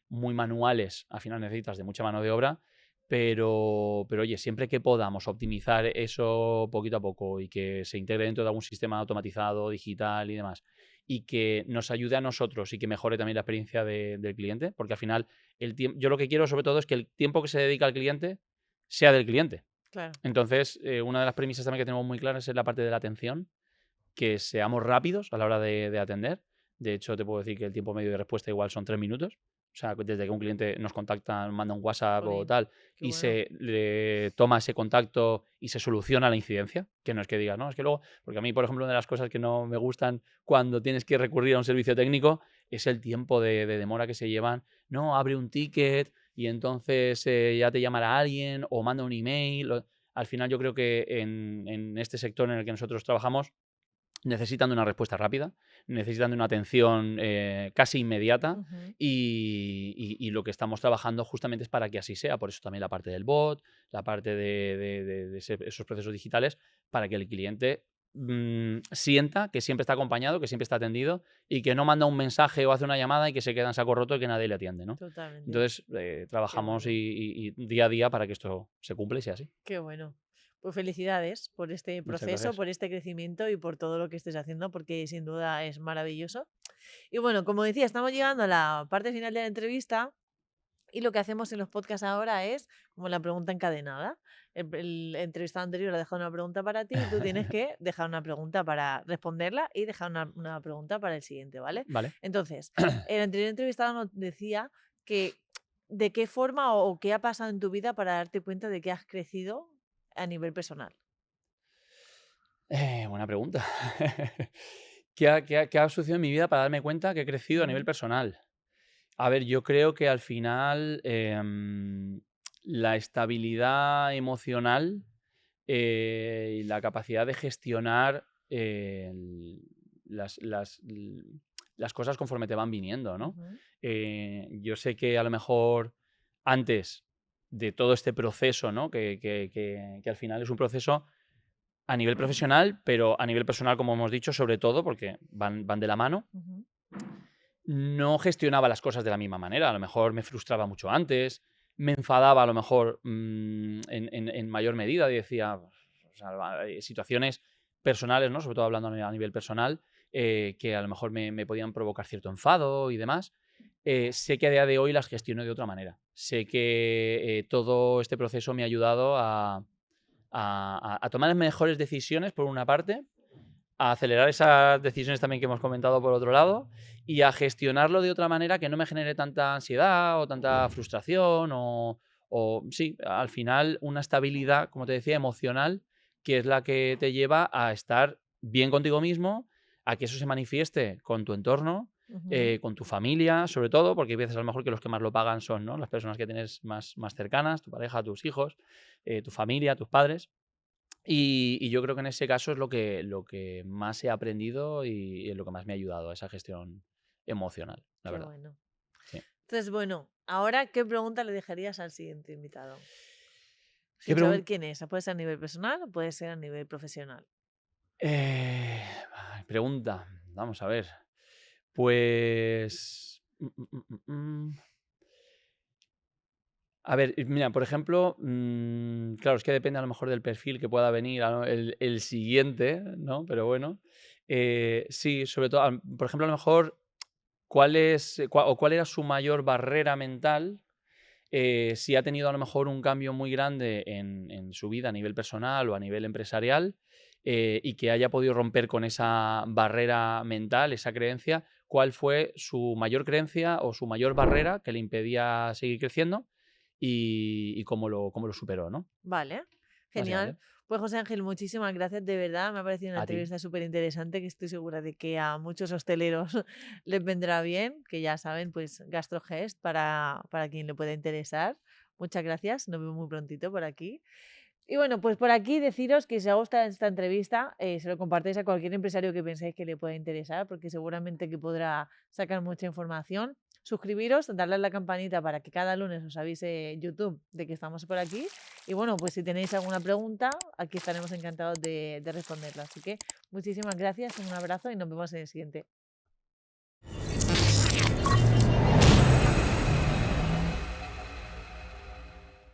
muy manuales, al final necesitas de mucha mano de obra, pero oye, siempre que podamos optimizar eso poquito a poco y que se integre dentro de algún sistema automatizado, digital y demás, y que nos ayude a nosotros y que mejore también la experiencia del cliente, porque al final yo lo que quiero sobre todo es que el tiempo que se dedica al cliente sea del cliente. Claro. Entonces, una de las premisas también que tenemos muy claras es la parte de la atención, que seamos rápidos a la hora de atender. De hecho, te puedo decir que el tiempo medio de respuesta igual son 3 minutos. O sea, desde que un cliente nos contacta, manda un WhatsApp o Jolín, tal, qué y bueno. se le toma ese contacto y se soluciona la incidencia, que no es que digas, no, es que luego, porque a mí, por ejemplo, una de las cosas que no me gustan cuando tienes que recurrir a un servicio técnico es el tiempo de demora que se llevan. No, abre un ticket y entonces ya te llamará alguien o manda un email. Al final yo creo que en este sector en el que nosotros trabajamos, necesitan de una respuesta rápida, necesitan de una atención casi inmediata Ujú. y lo que estamos trabajando justamente es para que así sea. Por eso también la parte del bot, la parte de esos procesos digitales, para que el cliente sienta que siempre está acompañado, que siempre está atendido y que no manda un mensaje o hace una llamada y que se queda en saco roto y que nadie le atiende, ¿no? Totalmente. Entonces, Qué trabajamos bueno. y día a día para que esto se cumpla y sea así. Qué bueno. Pues felicidades por este Muchas proceso, gracias. por este crecimiento y por todo lo que estés haciendo, porque sin duda es maravilloso. Y bueno, como decía, estamos llegando a la parte final de la entrevista y lo que hacemos en los podcasts ahora es como la pregunta encadenada. El entrevistado anterior ha dejado una pregunta para ti y tú tienes que dejar una pregunta para responderla y dejar una pregunta para el siguiente, ¿vale? Vale. Entonces, el anterior entrevistado nos decía que de qué forma o qué ha pasado en tu vida para darte cuenta de que has crecido a nivel personal. Buena pregunta. ¿Qué ha sucedido en mi vida para darme cuenta que he crecido a nivel Ujú, personal? A ver, yo creo que al final la estabilidad emocional y la capacidad de gestionar las, las- l- las cosas conforme te van viniendo, ¿no? ujú, Yo sé que a lo mejor antes de todo este proceso, ¿no? Que al final es un proceso a nivel profesional, pero a nivel personal, como hemos dicho, sobre todo, porque van de la mano, ujú, no gestionaba las cosas de la misma manera. A lo mejor me frustraba mucho antes, me enfadaba a lo mejor en mayor medida y decía, o sea, situaciones personales, ¿no? Sobre todo hablando a nivel personal, que a lo mejor me podían provocar cierto enfado y demás. Sé que a día de hoy las gestiono de otra manera. Sé que todo este proceso me ha ayudado a tomar mejores decisiones, por una parte, a acelerar esas decisiones también que hemos comentado por otro lado y a gestionarlo de otra manera que no me genere tanta ansiedad o tanta frustración o sí, al final una estabilidad, como te decía, emocional, que es la que te lleva a estar bien contigo mismo, a que eso se manifieste con tu entorno, ujú. con tu familia, sobre todo, porque hay veces a lo mejor que los que más lo pagan son, ¿no?, las personas que tienes más cercanas, tu pareja, tus hijos, tu familia, tus padres. Y yo creo que en ese caso es lo que más he aprendido y es lo que más me ha ayudado a esa gestión emocional, la Qué verdad. bueno. Sí. Entonces, bueno, ahora, ¿qué pregunta le dejarías al siguiente invitado? ¿Qué Sin saber pregunta? quién es. Puede ser a nivel personal o puede ser a nivel profesional. Pregunta. Vamos a ver. Pues. A ver, mira, por ejemplo, claro, es que depende a lo mejor del perfil que pueda venir el siguiente, ¿no? Pero bueno. Sí, sobre todo, por ejemplo, a lo mejor, ¿cuál era su mayor barrera mental? Si ha tenido a lo mejor un cambio muy grande en su vida a nivel personal o a nivel empresarial y que haya podido romper con esa barrera mental, esa creencia, ¿cuál fue su mayor creencia o su mayor barrera que le impedía seguir creciendo y cómo lo superó, ¿no? Vale, genial. Básicamente. Pues José Ángel, muchísimas gracias, de verdad. Me ha parecido una A ti. entrevista súper interesante que estoy segura de que a muchos hosteleros les vendrá bien, que ya saben, pues GastroGest para quien le pueda interesar. Muchas gracias, nos vemos muy prontito por aquí. Y bueno, pues por aquí deciros que si os gusta esta entrevista, se lo compartáis a cualquier empresario que penséis que le pueda interesar, porque seguramente que podrá sacar mucha información. Suscribiros, darle a la campanita para que cada lunes os avise YouTube de que estamos por aquí. Y bueno, pues si tenéis alguna pregunta, aquí estaremos encantados de responderla. Así que muchísimas gracias, un abrazo y nos vemos en el siguiente.